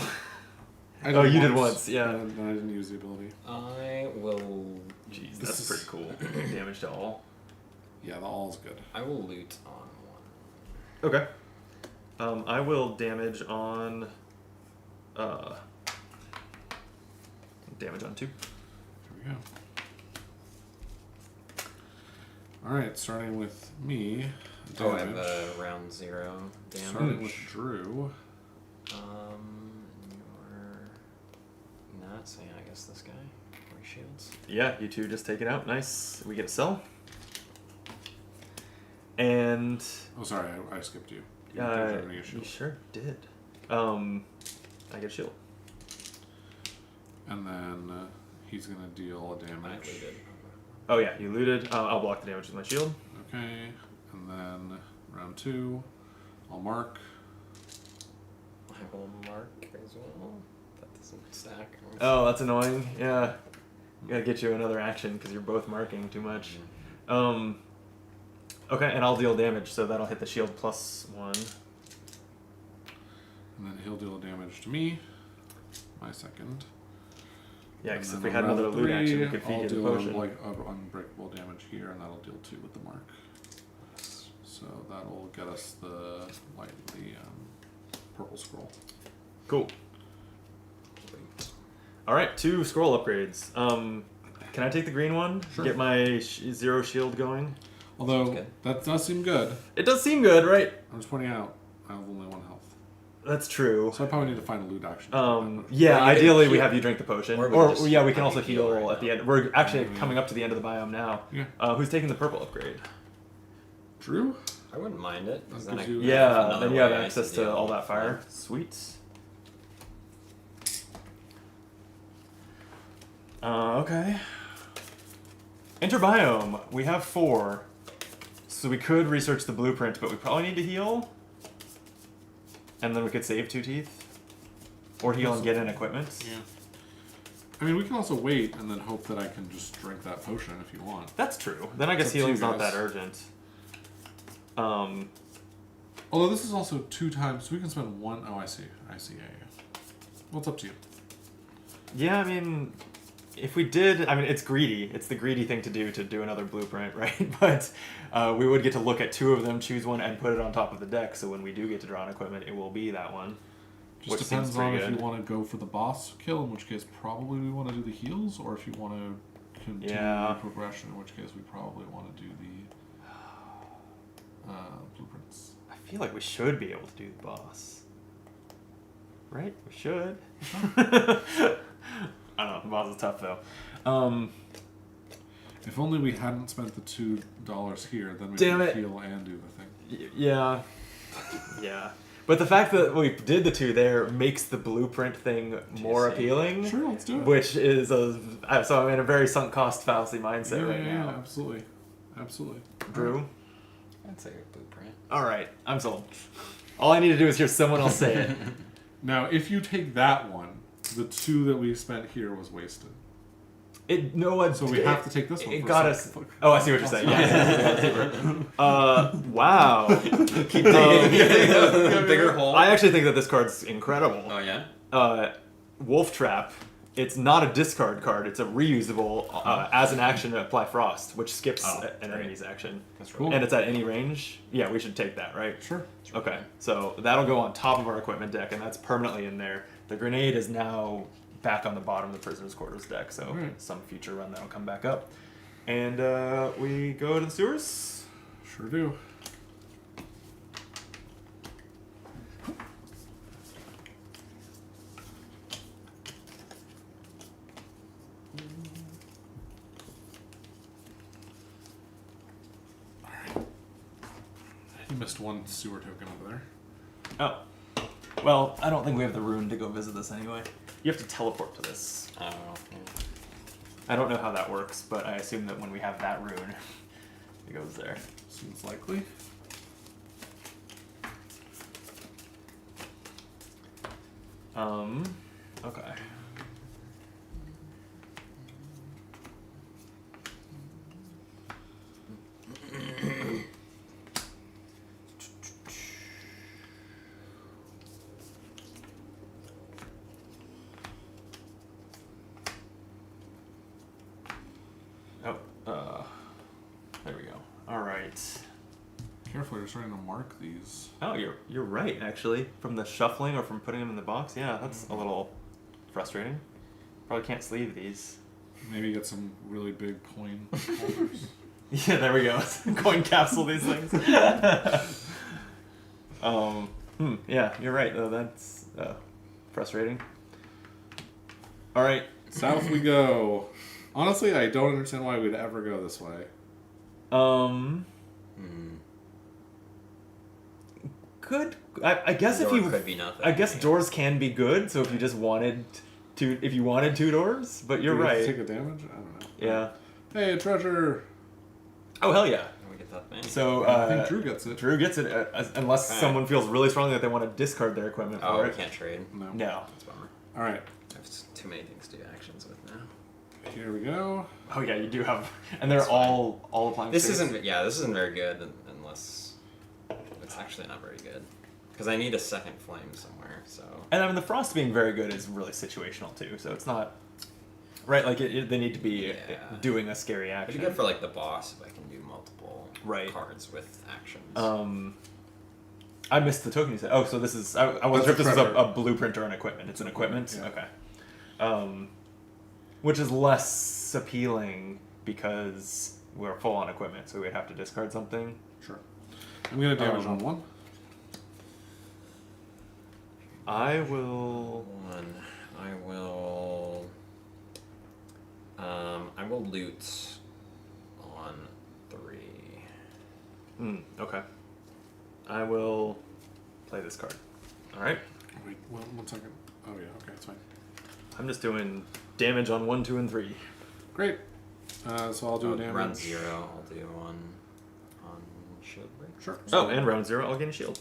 I Oh, you did once, yeah. And then I didn't use the ability. I will. Jeez, This that's is- pretty cool. Damage to all. Yeah, the all's good. I will loot on 1. Okay. I will damage on damage on 2. Here we go. Alright, starting with me. Oh, I have damage. a round 0 damage. Starting with Drew. You're not saying, I guess, this guy. Or shields. Yeah, you 2 just take it out. Nice. We get a cell. And Oh, sorry, I skipped you. You don't have any you issues. sure did. I get a shield. And then he's gonna deal a I damage. looted. Oh yeah, you looted. I'll block the damage with my shield. Okay, and then round 2, I'll mark. I will mark as well. That doesn't stack. Oh, that's annoying. Yeah. Gotta get you another action because you're both marking too much. Okay, and I'll deal damage, so that'll hit the shield plus 1. And then he'll deal damage to me. My second. Yeah, And because then if we on had another round loot action, we 3, could feed I'll you the deal potion. unbreakable damage here, and that'll deal 2 with the mark. So that'll get us the purple scroll. Cool. Alright, 2 scroll upgrades. Can I take the green one? Sure. Get my 0 shield going? Although good. that does seem good. It does seem good, right? I'm just pointing out I have only 1 health, That's true. so I probably need to find a loot action. Yeah, Well, you can ideally we heal. have you drink the potion. Or Or, we just yeah, we can have also you heal heal right at the now. end. We're actually coming up to the end of the biome now. Yeah. Who's taking the purple upgrade? Drew. I wouldn't mind it. 'Cause That then I gives you- have Yeah, another then you have way I access can to deal all that fire. flame. Sweet. Okay. Enter biome. We have 4. So we could research the blueprint, but we probably need to heal. And then we could save 2 teeth. Or heal and get in equipment. Yeah. I mean, we can also wait and then hope that I can just drink that potion if you want. That's true. Then I guess It's up to you healing's not guys. that urgent. Although this is also 2 times, so we can spend 1. Oh, I see. Yeah. Well, it's up to you. Yeah, I mean, if we did, I mean, it's greedy. It's the greedy thing to do another blueprint, right? But we would get to look at 2 of them, choose one, and put it on top of the deck. So when we do get to draw an equipment, it will be that one. Just Which depends seems on pretty if you good. want to go for the boss kill, in which case probably we want to do the heals, or if you want to continue Yeah. the progression, in which case we probably want to do the blueprints. I feel like we should be able to do the boss. Right? We should. I don't know. The boss is tough, though. If only we hadn't spent the $2 here, then we Damn could it. heal and do the thing. Yeah. Yeah. But the fact that we did the 2 there makes the blueprint thing more Juicy. appealing. Sure, let's do it. Which is so I'm in a very sunk cost fallacy mindset yeah, right yeah, now. absolutely. Absolutely. Drew? I'd say a blueprint. Alright, I'm sold. All I need to do is hear someone else say it. Now, if you take that one, the 2 that we spent here was wasted. It no one. So we have to take this one. It for got a us. second. Oh, I see what you're saying. Yeah. Wow. Keep digging bigger hole. I actually think that this card's incredible. Oh yeah. Wolf Trap. It's not a discard card. It's a reusable as an action to apply Frost, which skips an enemy's action. That's right. Cool. And it's at any range. Yeah, we should take that, right? Sure. Okay, so that'll go on top of our equipment deck, and that's permanently in there. The grenade is now back on the bottom of the prisoner's quarters deck, so Alright. some future run that'll come back up. And we go to the sewers. Sure do. Alright. You missed 1 sewer token over there. Oh. Well, I don't think we have the rune to go visit this anyway. You have to teleport to this. Oh. I don't know how that works, but I assume that when we have that rune, it goes there. Seems likely. Okay. There we go. All right. Careful, you're starting to mark these. Oh, you're right. Actually, from the shuffling or from putting them in the box, yeah, that's a little frustrating. Probably can't sleeve these. Maybe get some really big coin holders. Yeah, there we go. Coin capsule these things. Yeah, you're right though. That's frustrating. All right. South we go. Honestly, I don't understand why we'd ever go this way. Good. I guess if Door you. could be nothing. I guess doors can be good. So if you just wanted if you wanted 2 doors, but you're Do we have to right. Take a damage? I don't know. Yeah. Hey, treasure. Oh hell yeah. Can we get that thing? So I think Drew gets it. Drew gets it unless Alright. someone feels really strongly that they want to discard their equipment Oh, for we it. can't trade. No. No. That's a bummer. All right. I have too many things to do actions with now. Here we go. Oh yeah, you do have, and they're That's fine. all applying. This space. isn't very good unless it's actually not very good because I need a second flame somewhere. So And I mean, the frost being very good is really situational too. So it's not right. Like they need to be Yeah. doing a scary it'd action. be good for like the boss if I can do multiple Right. cards with actions. I missed the token you said. Oh, so this is. I wasn't sure if That's this was treasure. a blueprint or an equipment. It's an equipment. Yeah. Okay. Which is less appealing because we're full on equipment, so we'd have to discard something. Sure. I'm gonna damage on 1. I will. I will loot on 3. Okay. I will play this card. All right. Wait, 1 second. Oh yeah, okay, it's fine. I'm just doing damage on 1, 2, and 3. Great. So I'll do a damage. Run 0. I'll do 1 on shield break. Sure. Oh, and round 0, I'll gain a shield.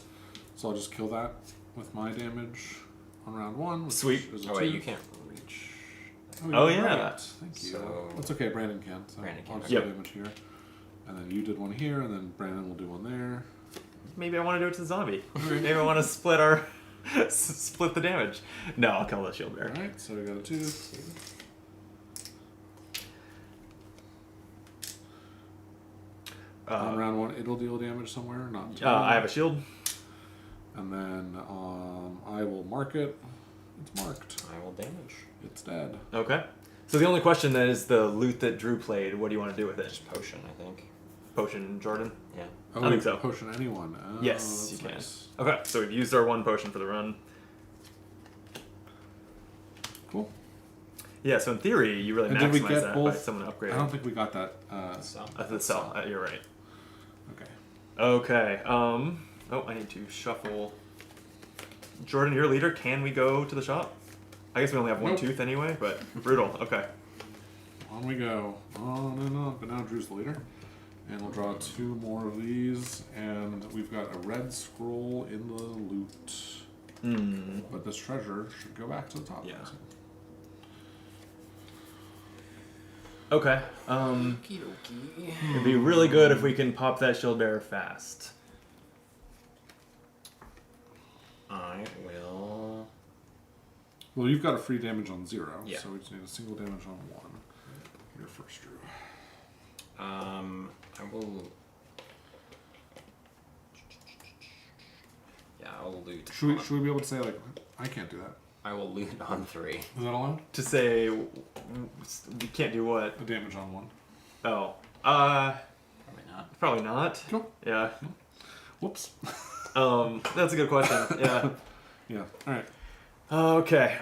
So I'll just kill that with my damage on round 1. Which Sweet. Is a Oh wait, 2. you can't reach. Oh, you're yeah. right. Thank you. So- It's okay. Brandon can. So Brandon can, I'll just okay. do damage here, and then you did one here, and then Brandon will do one there. Maybe I want to do it to the zombie. Okay. Maybe I want to split split the damage. No, I'll kill the shield bearer. All right. So we got a 2. On round 1, it'll deal damage somewhere. Not. I have a shield. And then I will mark it. It's marked. I will damage. It's dead. Okay. So the only question then is the loot that Drew played. What do you want to do with it? Just potion, I think. Potion, Jordan? Yeah. Oh, I think you so. can potion anyone. Oh, Yes, that's you can. nice. Okay, so we've used our 1 potion for the run. Cool. Yeah, so in theory, you really And did we maximize get that by both? someone upgrading. I don't think we got that. So. The cell. You're right. Okay. Okay. Oh, I need to shuffle. Jordan, you're leader. Can we go to the shop? I guess we only have one Nope. tooth anyway, but brutal. Okay. On we go. On and on. But now Drew's the leader. And we'll draw 2 more of these. And we've got a red scroll in the loot. Hmm. But this treasure should go back to the top. Yeah. Okay. It'd be really good if we can pop that shield bearer fast. I will. Well, you've got a free damage on 0. Yeah. So we just need a single damage on 1. You're first, Drew. I will. Yeah, I'll loot. Should we be able to say, like, I can't do that? I will loot on 3. Is that allowed? To say we can't do what? A damage on 1. Oh. Probably not. Probably not. Cool. Yeah. Whoops. That's a good question. Yeah. Yeah. All right. Okay.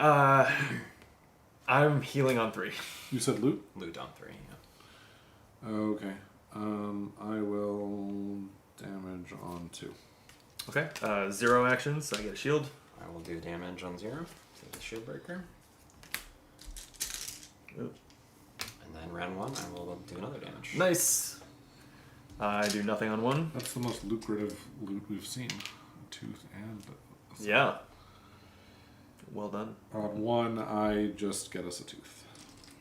I'm healing on 3. You said loot? Loot on 3. Yeah. Okay. I will damage on 2. Okay. 0 actions, so I get a shield. I will do damage on 0 to the shield breaker. Oop. And then round 1, I will do another damage. Nice. I do nothing on 1. That's the most lucrative loot we've seen. Tooth and. Yeah. Well done. On 1, I just get us a tooth.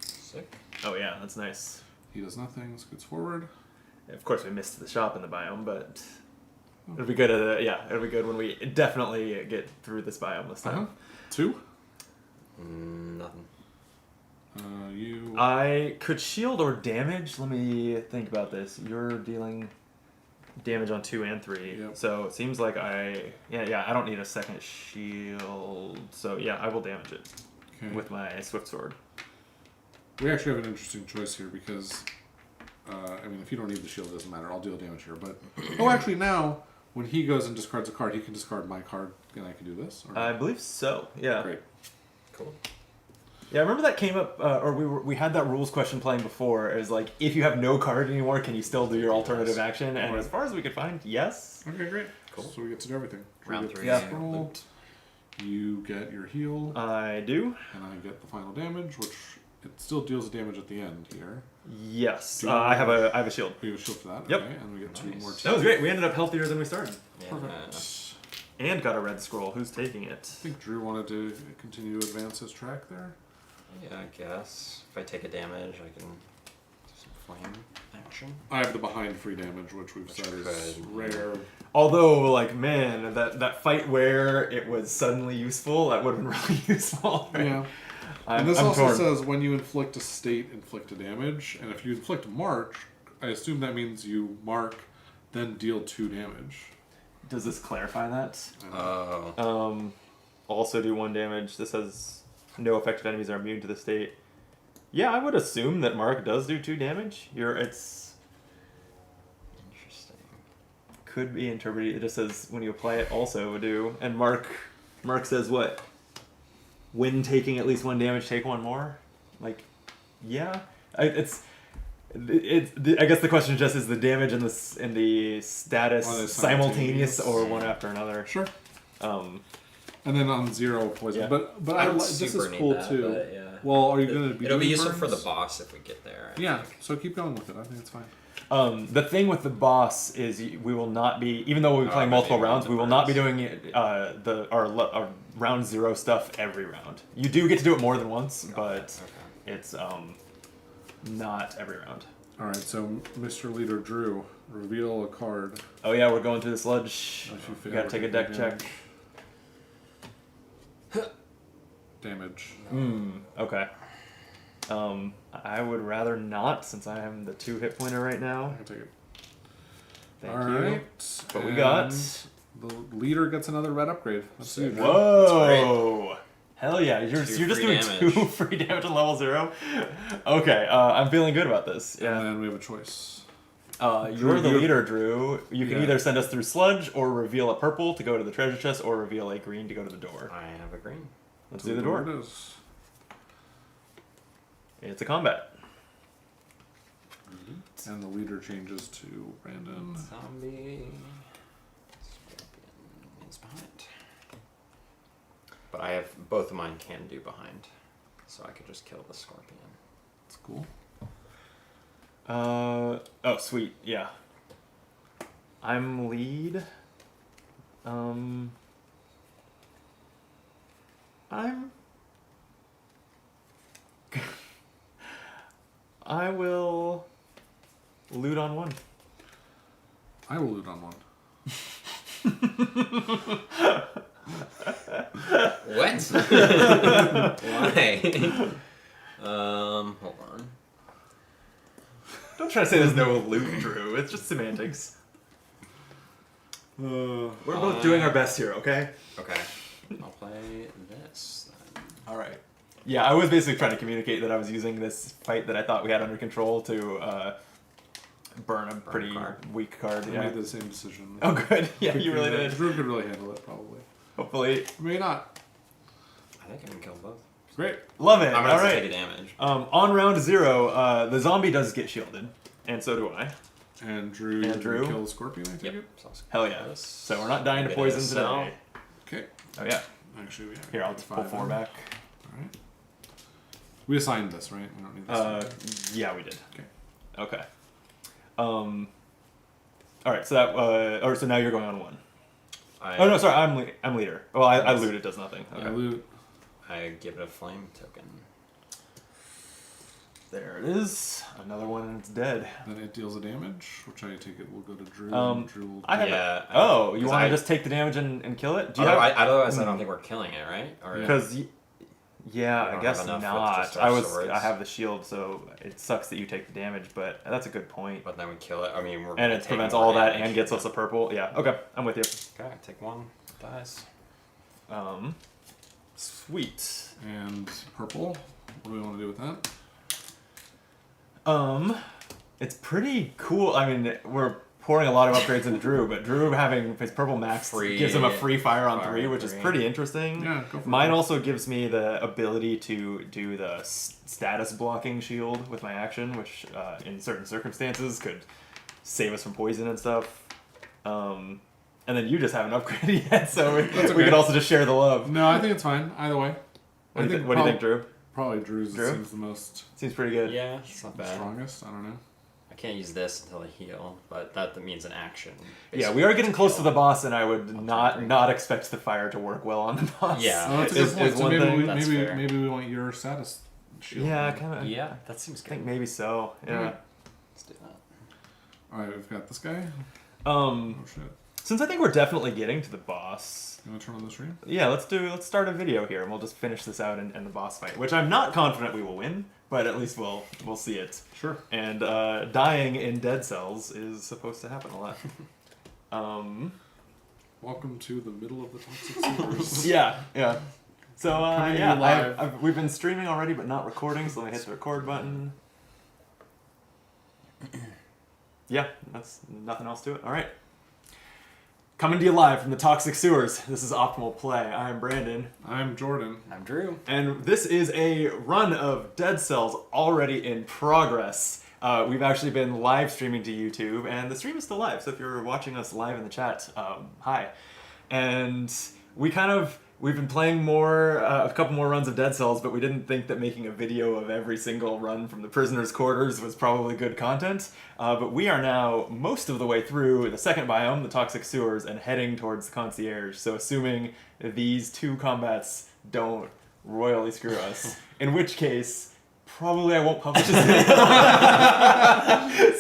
Sick. Oh yeah, that's nice. He does nothing. Scoots forward. Of course, we missed the shop in the biome, but it'll be good. It'll be good when we definitely get through this biome this time. 2. Nothing. You. I could shield or damage. Let me think about this. You're dealing damage on 2 and 3, Yep. so it seems like I don't need a second shield. So yeah, I will damage it Okay. with my swift sword. We actually have an interesting choice here because, I mean, if you don't need the shield, it doesn't matter. I'll deal damage here. But actually, now when he goes and discards a card, he can discard my card, and I can do this. Or I believe so. Yeah. Great. Cool. Yeah, I remember that came up, or we had that rules question playing before. It was like, if you have no card anymore, can you still do your alternative action? And as far as we could find, yes. Okay, great. Cool. So we get to do everything. Round We get 3, the Yeah. scroll, loot. You get your heal, I do. and I get the final damage, which it still deals damage at the end here. Yes. Do you I have a shield. We have a shield for that. Yep. Okay, and we get 2 Nice. more. That was great. We ended up healthier than we started. Yeah. Perfect. And got a red scroll. Who's taking it? I think Drew wanted to continue to advance his track there. Yeah, I guess. If I take a damage, I can do some flame action. I have the behind free damage, which we've said is could- rare. Although, like, man, that fight where it was suddenly useful, that would have been really useful. Right? Yeah. I'm, And this I'm also torn. says when you inflict a state, inflict a damage. And if you inflict march, I assume that means you mark, then deal 2 damage. Does this clarify that? Oh. Also do 1 damage. This says no effective enemies are immune to the state. Yeah, I would assume that Mark does do 2 damage. It's Interesting. could be interpreted. It just says when you apply it, also do. And Mark says what? When taking at least 1 damage, take 1 more. Like, yeah, I guess the question just is the damage and the status Are they simultaneous simultaneous? or one after another. Sure. Um, And then on 0 poison. Yeah. But I don't this is super need cool that, too. but yeah. Well, are you going to be It'll be doing useful for the burns? boss if we get there. I Yeah, think. so keep going with it. I think it's fine. The thing with the boss is we will not be, even though we'll be playing multiple maybe rounds, the we will not be first. doing our round 0 stuff every round. You do get to do it more than once, but Okay. it's not every round. All right, so Mr. Leader Drew, reveal a card. Oh yeah, we're going through the sludge. If you You fail, gotta we're take a taking deck check. Damage. Okay. I would rather not, since I am the 2 hit pointer right now. I can take it. Thank All you. right, But we got. the leader gets another red upgrade. Let's see. Drew. Whoa! Hell yeah! You're 2 just free doing damage. 2 free damage at level 0. Okay, I'm feeling good about this. And Yeah. then we have a choice. You're the you- leader, Drew. You can Yeah. either send us through sludge, or reveal a purple to go to the treasure chest, or reveal a green to go to the door. I have a green. Let's So do the door. It is. It's a combat. And the leader changes to Brandon. Zombie. Scorpion is behind. But I have both of mine can do behind, so I could just kill the scorpion. That's cool. Oh, sweet. Yeah. I'm lead. I'm. I will loot on 1. I will loot on 1. What? Why? Hold on. Don't try to say there's no loot, Drew. It's just semantics. We're both doing our best here, okay? Okay. I'll play this then. All right. Yeah, I was basically trying to communicate that I was using this fight that I thought we had under control to burn a pretty card. weak card. I Yeah. made the same decision. Oh, good. Yeah, Could you really do that. did. Drew could really handle it, probably. Hopefully. Maybe not. I think I can kill both. Great. Love it. I'm gonna All have to right. take damage. On round 0, the zombie does get shielded, and so do I. And Drew, And Drew? kill the scorpion, I take Yep. it? Hell yeah. So we're not dying to Get poison a cell. today. Okay. Oh yeah. Actually, we have Here, I'll pull 4 back. Alright. We assigned this, right? We don't need this. Yeah, we did. Okay. Okay. All right. So that. So now you're going on 1. Oh no, sorry. I'm leader. Well, I loot. It does nothing. Okay. Yeah, loot. I give it a flame token. There it is. Another one, and it's dead. Then it deals a damage, which I take it will go to Drew. Um, and Drew will I have. Yeah, Oh, you 'cause want to I- just take the damage and kill it? Do you have? Otherwise, I don't think we're killing it, right? Or Because. Yeah, I I don't guess have enough with not. just our swords. I have the shield, so it sucks that you take the damage, but that's a good point. but then we kill it. I mean, we're And it taking prevents more all that damage. and gets us a purple. Yeah. Okay, I'm with you. Okay, take 1. Dies. Sweet. And purple. What do we want to do with that? It's pretty cool. I mean, we're pouring a lot of upgrades into Drew, but Drew having his purple max Free gives him a free fire on fire 3, on which is 3. pretty interesting. Yeah, go for Mine it. also gives me the ability to do the status blocking shield with my action, which in certain circumstances could save us from poison and stuff. And then you just haven't upgraded yet, so we okay. could also just share the love. No, I think it's fine. Either way. What do you think, Drew? Probably Drew's Drew? seems the most Seems pretty good. Yeah, it's not bad. strongest. I don't know. I can't use this until I heal, but that means an action. Yeah, we are getting close to kill. the boss, and I would I'll not take not expect the fire to work well on the boss. Yeah. Oh, that's a Is- good point. is So one maybe thing. we, That's maybe fair. maybe we want your status shield. Yeah, kind of. Yeah, that seems I good. think maybe so. Yeah. Alright. Let's do that. All right, we've got this guy. Um, Oh shit! since I think we're definitely getting to the boss, You want to turn on the stream? yeah, let's start a video here, and we'll just finish this out and the boss fight, which I'm not confident we will win, but at least we'll see it. Sure. And dying in Dead Cells is supposed to happen a lot. Welcome to the middle of the toxic sewers. Yeah. So Coming to yeah, you live. we've been streaming already, but not recording. So let me hit the record button. Yeah, that's nothing else to it. All right. Coming to you live from the toxic sewers. This is Optimal Play. I am Brandon, I'm Jordan. I'm Drew. and this is a run of Dead Cells already in progress. We've actually been live streaming to YouTube, and the stream is still live. So if you're watching us live in the chat, hi. And we we've been playing more, a couple more runs of Dead Cells, but we didn't think that making a video of every single run from the prisoners' quarters was probably good content. But we are now most of the way through the second biome, the Toxic Sewers, and heading towards the Concierge. So assuming these two combats don't royally screw us, in which case, probably I won't publish this video.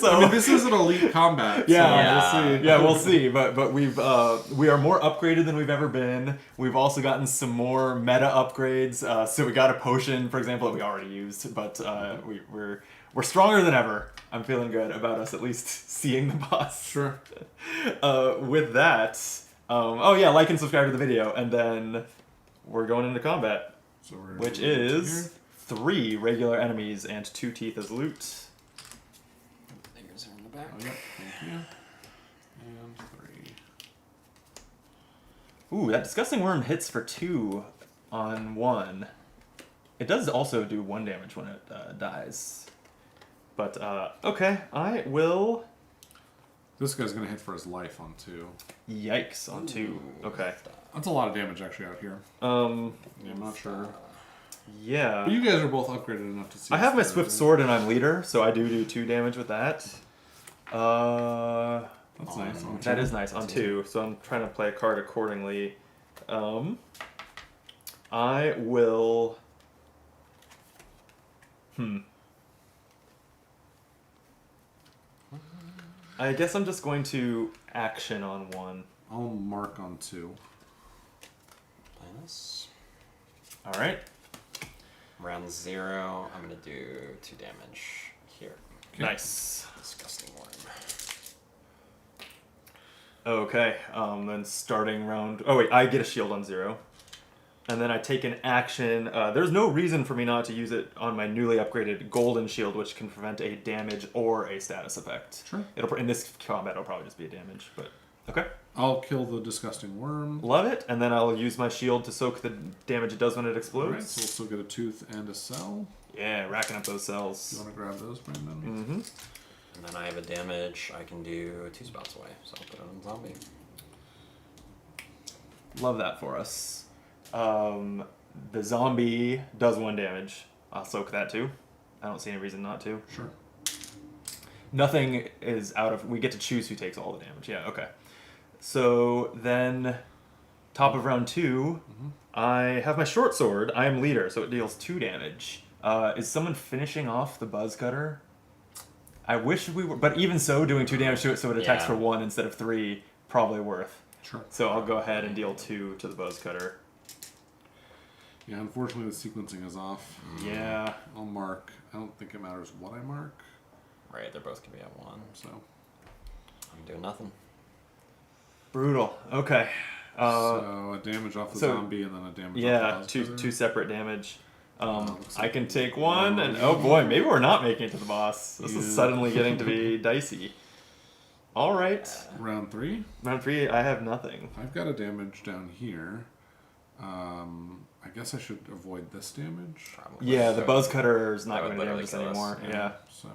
So I mean, this is an elite combat. yeah, so we'll see. yeah, we'll see. But we are more upgraded than we've ever been. We've also gotten some more meta upgrades. So we got a potion, for example, that we already used, but we're stronger than ever. I'm feeling good about us at least seeing the boss. Sure. With that, oh yeah, like and subscribe to the video, and then we're going into combat, So we're which gonna go is here. 3 regular enemies and 2 teeth as loot. Fingers are in the back. Oh, yep. Thank you. And 3. Ooh, that Disgusting Worm hits for 2 on 1. It does also do 1 damage when it dies. But, okay, I will... This guy's gonna hit for his life on 2. Yikes, on 2. Okay. That's a lot of damage actually out here. Yeah, I'm not sure. Yeah. But you guys are both upgraded enough to see. I have my this Swift better. Sword and I'm leader, so I do 2 damage with that. That's nice. On That 2. is nice, on 2, so I'm trying to play a card accordingly. I will... I guess I'm just going to action on 1. I'll mark on 2. Play this. Alright. Round 0, I'm gonna do 2 damage here. Okay. Nice. Disgusting worm. Okay, then starting round... Oh wait, I get a shield on 0. And then I take an action. There's no reason for me not to use it on my newly upgraded Golden Shield, which can prevent a damage or a status effect. Sure. In this combat, it'll probably just be a damage, but... Okay. I'll kill the disgusting worm. Love it, and then I'll use my shield to soak the damage it does when it Alright, explodes. so we'll still get a tooth and a cell. Yeah, racking up those You cells. want to grab those, Brandon? Mm-hmm. And then I have a damage I can do 2 spots away, so I'll put it on zombie. Love that for us. The zombie does 1 damage. I'll soak that too. I don't see any reason not to. Sure. Nothing is out of... We get to choose who takes all the damage. Yeah, okay. So then, top of round 2, I have my short sword. I am leader, so it deals 2 damage. Is someone finishing off the buzz cutter? I wish we were... But even so, doing 2 damage to it so it attacks Yeah. for 1 instead of 3, probably worth. Sure. So I'll go ahead and deal 2 to the buzz cutter. Yeah, unfortunately the sequencing is off. Yeah. I'll mark. I don't think it matters what I mark, Right, they're both gonna be at 1. so. I'm doing nothing. Brutal. Okay. So a damage off the so- zombie and then a damage Yeah, off the two buzz two separate damage. looks I like can take 1, and one. oh boy, maybe we're not making it to the boss. This is Yeah. suddenly getting to be dicey. All right, Round 3. round 3. I have nothing. I've got a damage down here. I guess I should avoid this damage. Probably. Yeah, the So- buzz cutter is not That would going to damage us literally kill us, anymore. Yeah. So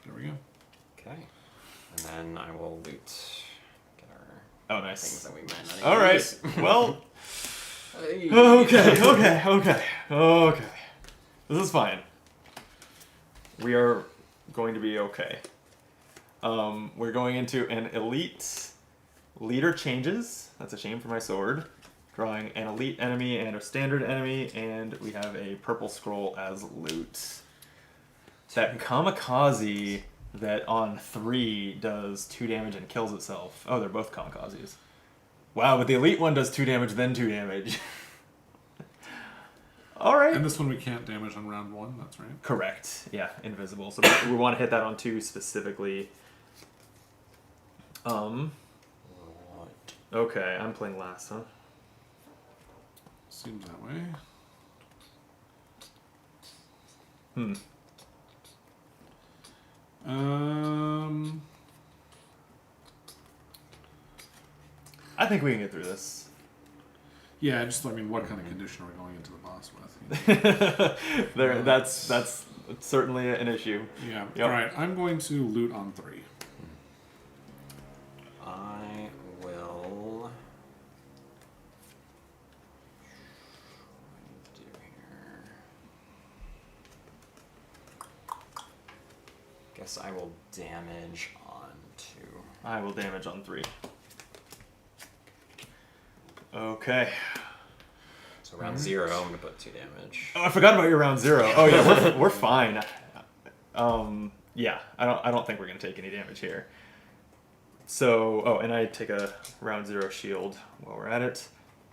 there we go. Okay. And then I will loot. Get our Oh, things nice. that we might not All even right. use. Well. Hey. Okay. This is fine. We are going to be okay. We're going into an elite leader changes. That's a shame for my sword. Drawing an elite enemy and a standard enemy, and we have a purple scroll as loot. That kamikaze that on 3 does 2 damage and kills itself. Oh, they're both kamikazes. Wow, but the elite one does 2 damage, then 2 damage. Alright. And this one we can't damage on round 1, that's right. Correct. Yeah, invisible. So we want to hit that on 2 specifically. Right. Okay, I'm playing last, huh? Seems that way. I think we can get through this. Yeah, I mean, what kind of condition are we going into the boss with? You know? That's certainly an issue. Yeah. Yep. All right, I'm going to loot on 3. I will. guess I will damage on 2. I will damage on 3. Okay. So round 0, I'm gonna put 2 damage. Oh, I forgot about your round 0. Oh yeah, we're fine. Yeah, I don't think we're gonna take any damage here. So, oh, and I take a round 0 shield while we're at it,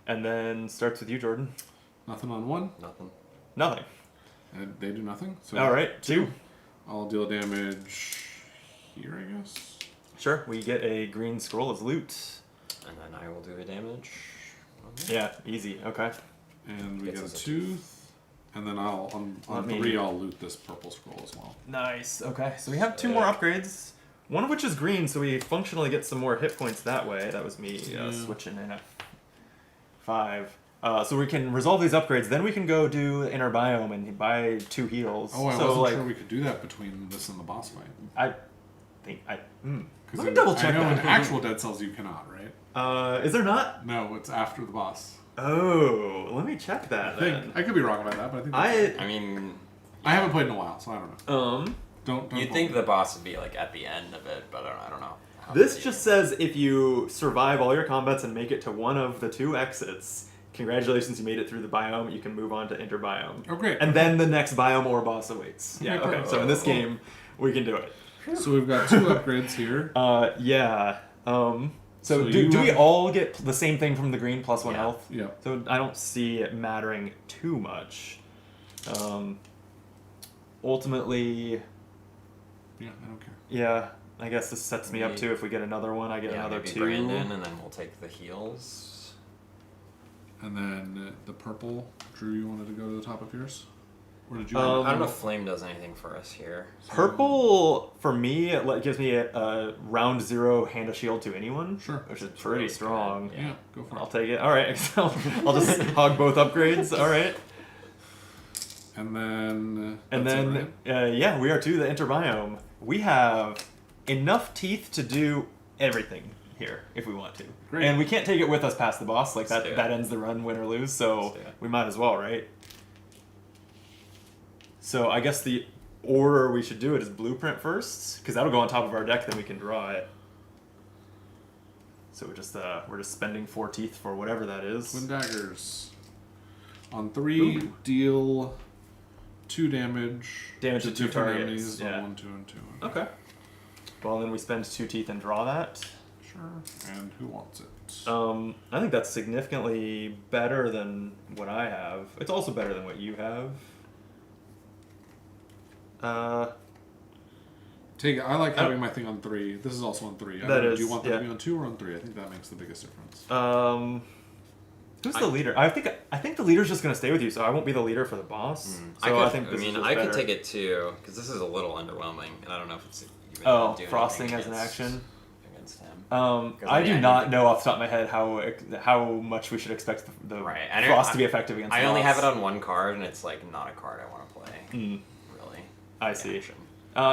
and then starts with you, Jordan. Nothing on 1. Nothing. Nothing. And they do nothing. So All right, 2. I'll deal damage here, I guess. Sure. We get a green scroll as loot. And then I will do the damage. on that. Yeah, easy. Okay. And we Gets get a us a tooth. And then I'll on Let me- 3 I'll loot this purple scroll as well. Nice. Okay, so we have 2 more upgrades. One of which is green, so we functionally get some more hit points that way. That was me Yeah. switching in at 5. So we can resolve these upgrades. Then we can go do the inner biome and buy 2 heals. Oh, I so, wasn't like, sure we could do that between this and the boss fight. I think I. 'Cause Let me in- double check I know in that. actual Dead Cells you cannot, right? Is there not? No, it's after the boss. Oh, let me check that I then. think I could be wrong about that, but I think that's right. I mean, I haven't played in a while, so I don't know. Don't you'd hold think me. the boss would be like at the end of it, but I don't know. how This deep. just says if you survive all your combats and make it to one of the 2 exits, congratulations, you made it through the biome. You can move on to inter biome. Oh, great. And then the next biome or boss awaits. Yeah. Okay, Okay. cool. So in this game, we can do it. So we've got 2 upgrades here. Yeah. So So do you we have- all get the same thing from the green plus 1 Yeah. health? Yeah. So I don't see it mattering too much. Ultimately, Yeah, I don't care. yeah. I guess this sets me up Maybe- too. If we get another one, I get Yeah, another maybe 2. Brandon, and then we'll take the heals. And then the purple. Drew, you wanted to go to the top of yours? Or did you I don't know if Flame does anything for us here. Purple for me it gives me a round 0 hand of shield to anyone. Sure. Which is It's pretty really strong. good, Yeah, go for I'll it. take it. All right. I'll just hog both upgrades. All right. And then. And that's it, then right? yeah, we are to the interbiome. We have enough teeth to do everything here if we want to. Great. And we can't take it with us past the boss. Like Let's do that it. that ends the run, win or lose. So Let's do it. we might as well, right? So I guess the order we should do it is blueprint first, because that'll go on top of our deck. Then we can draw it. So we're just spending 4 teeth for whatever that is. Twin daggers. On 3, Ooh. deal 2 damage. Damage to 2 different targets, enemies yeah. on 1, 2, and 2. Okay. Well, then we spend 2 teeth and draw that. Sure. And who wants it? I think that's significantly better than what I have. It's also better than what you have. Take it. I like having my thing on 3. This is also on 3. I That don't know, is, do you want that yeah. to be on 2 or on 3? I think that makes the biggest difference. Who's the leader? I think the leader's just gonna stay with you, so I won't be the leader for the boss. So I think this is just I could better. take it too, because this is a little underwhelming, and I don't know if it's even Oh, doing frosting anything as an against- action. against him. 'Cause I I do mean, I not think- know off the top of my head how much we should expect the Right, I don't- frost to be effective against. I the only boss. have it on 1 card, and it's like not a card I want to play. Mm, Really. I see. Action.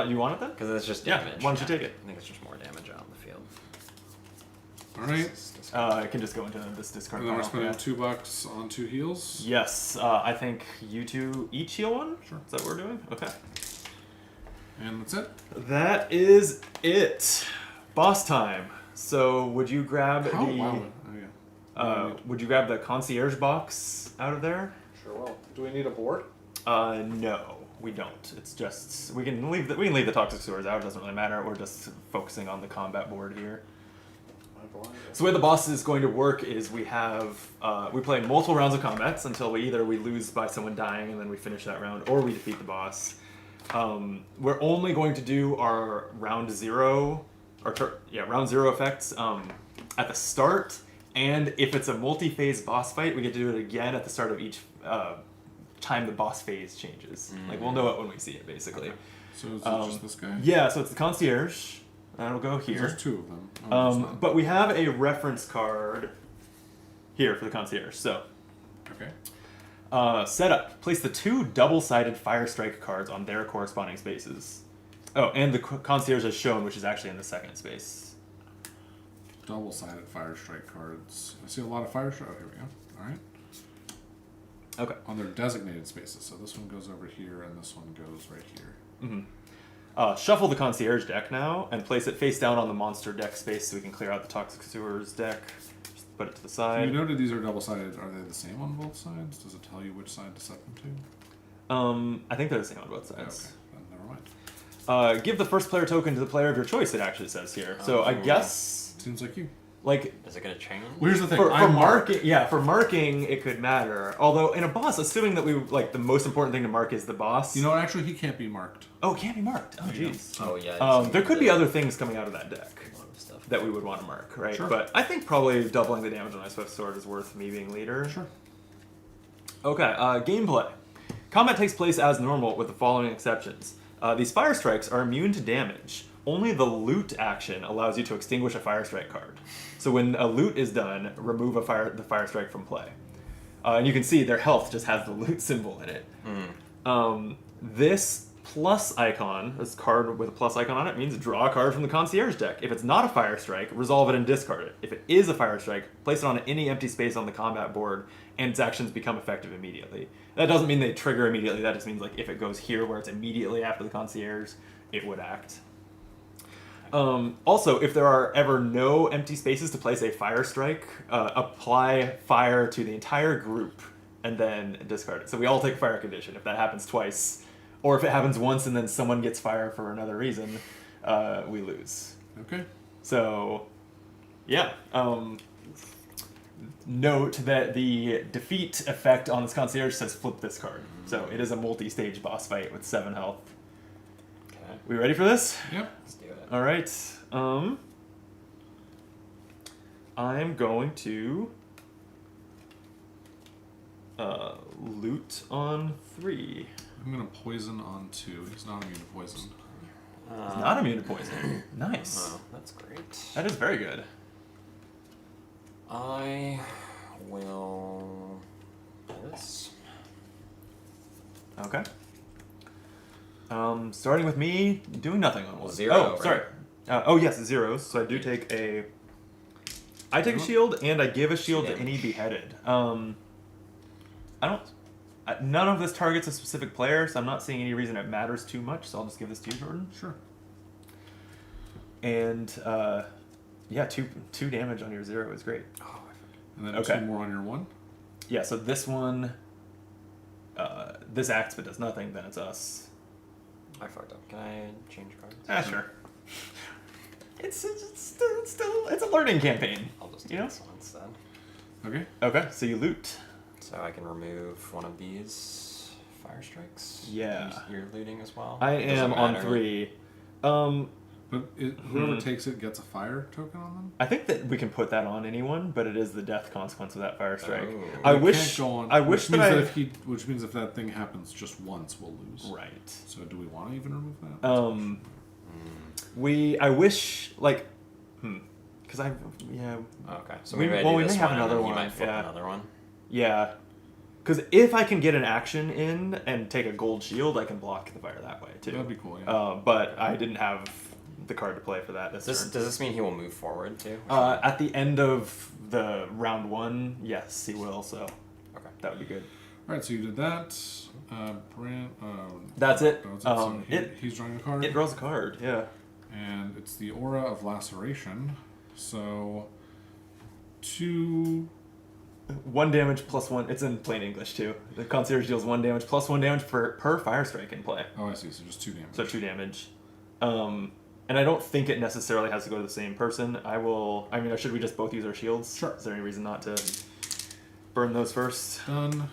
You want it then? Because it's just Yeah, damage. why don't you take it? I think it's just more damage out in the field. Alright. I can just go into this discard And then we're pile, spending yeah. $2 on 2 heals. Yes, I think you 2 each heal 1. Sure. Is that what we're doing? Okay. And that's it. That is it. Boss time. So would you grab How? the Wow. Oh, yeah. would you grab the concierge box out of there? Sure will. Do we need a board? No, we don't. It's just we can leave the toxic sewers out. It doesn't really matter. We're just focusing on the combat board here. So the way the boss is going to work is we play multiple rounds of combats until we lose by someone dying and then we finish that round, or we defeat the boss. We're only going to do our round 0 effects at the start, and if it's a multi-phase boss fight, we get to do it again at the start of each time the boss phase changes. Like we'll know it when we see it, basically. So is it just this guy? Yeah, so it's the concierge. That'll go here. There's 2 of them. Oh, there's not. But we have a reference card here for the concierge. So, Okay. setup. Place the 2 double-sided Fire Strike cards on their corresponding spaces. Oh, and the concierge is shown, which is actually in the second space. Double-sided Fire Strike cards. I see a lot of Fire Strike. Oh, here we go. Alright. Okay. On their designated spaces. So this one goes over here, and this one goes right here. Shuffle the Concierge deck now and place it face down on the monster deck space so we can clear out the Toxic Sewers deck. Just put it to the You side. noted these are double-sided. Are they the same on both sides? Does it tell you which side to set them to? I think they're the same on both sides. Okay, then never mind. Give the first player token to the player of your choice, it actually says here. So I Oh. guess, Seems like you. like, Is it gonna change? Well, here's the thing. for I mark. marking, yeah, for marking, it could matter. Although in a boss, assuming that the most important thing to mark is the boss. You know, actually, he can't be marked. Oh, it can't be marked. Oh, There you go. jeez. Oh yeah. There could be other things coming out of that deck A lot of stuff. that we would want to mark, right? Sure. But I think probably doubling the damage on my Swift Sword is worth me being leader. Sure. Okay, gameplay. Combat takes place as normal with the following exceptions. These Fire Strikes are immune to damage. Only the loot action allows you to extinguish a Fire Strike card. So when a loot is done, remove the Fire Strike from play. And you can see their health just has the loot symbol in it. This plus icon, this card with a plus icon on it, means draw a card from the Concierge deck. If it's not a Fire Strike, resolve it and discard it. If it is a Fire Strike, place it on any empty space on the combat board, and its actions become effective immediately. That doesn't mean they trigger immediately, that just means like if it goes here where it's immediately after the Concierge, it would act. Also, if there are ever no empty spaces to place a Fire Strike, apply fire to the entire group and then discard it. So we all take fire condition if that happens twice. Or if it happens once and then someone gets fire for another reason, we lose. Okay. So, yeah. Note that the defeat effect on this Concierge says flip this card. So it is a multi-stage boss fight with 7 health. Okay. We ready for this? Yep. Let's do it. All right. I'm going to loot on 3. I'm gonna poison on 2. He's not immune to poison. He's not immune to poison. Nice. Oh, that's great. That is very good. I will do this. Okay. Starting with me doing nothing on one. 0, Oh, right? sorry. Oh yes, zeros. So I do take a. I take a shield and I give a shield to any beheaded. I don't. None of this targets a specific player, so I'm not seeing any reason it matters too much. So I'll just give this to you, Jordan. Sure. And yeah, two damage on your 0 is great. Oh, And then Okay. 2 more on your 1. Yeah, so this one, this acts but does nothing. Then it's us. I fucked up. Can I change cards? Sure. It's still it's a learning campaign. I'll just do You know? this one instead. Okay. Okay, so you loot. So I can remove one of these fire strikes. Yeah. You're looting as well. I It doesn't am on matter. 3. But whoever takes it gets a fire token on them? I think that we can put that on anyone, but it is the death consequence of that fire strike. Oh. I It wish. can't go on, I wish which that means I. which means if that thing happens just once, we'll lose. Right. So do we want to even remove that? I wish like, because yeah, Okay. So We- maybe I well, do we this may have one, and another then one, You might flip yeah. another one. yeah, because if I can get an action in and take a gold shield, I can block the fire that way too. That'd be cool. Yeah. But I didn't have the card to play for that this turn. Does this mean he will move forward too? At the end of the round 1, yes, he will. So Okay. that would be good. All right. So you did that. Brand. That's it. That was it. So It he's drawing a card. it draws a card. Yeah. And it's the Aura of Laceration. So 2. 1 damage plus 1. It's in plain English too. The concierge deals 1 damage plus 1 damage per fire strike in play. Oh, I see. So just 2 damage. So 2 damage. And I don't think it necessarily has to go to the same person. Should we just both use our shields? Sure. Is there any reason not to burn those first? Done.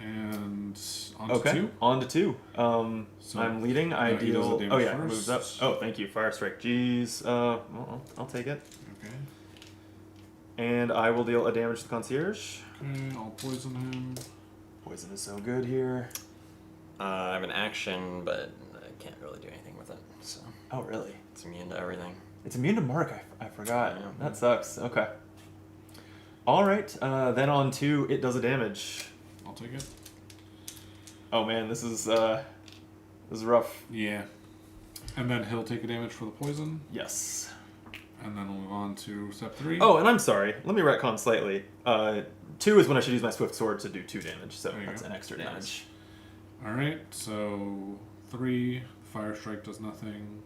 And on to Okay. 2. On to 2. So- I'm leading. I no, he does deal. the Oh damage yeah, it moves up. first. Oh, thank you. Fire strike. Jeez. I'll take it. Okay. And I will deal a damage to the concierge. Okay. I'll poison him. Poison is so good here. I have an action, but I can't really do anything with it. So Oh really? it's immune to everything. It's immune to mark. I forgot. Yeah. That sucks. Okay. All right. Then on 2, it does a damage. I'll take it. Oh man, this is rough. Yeah. And then he'll take a damage for the poison. Yes. And then we'll move on to step 3. Oh, and I'm sorry. Let me retcon slightly. 2 is when I should use my swift sword to do 2 damage, so There you that's go. an extra Nice. damage. All right. So 3, Fire Strike does nothing.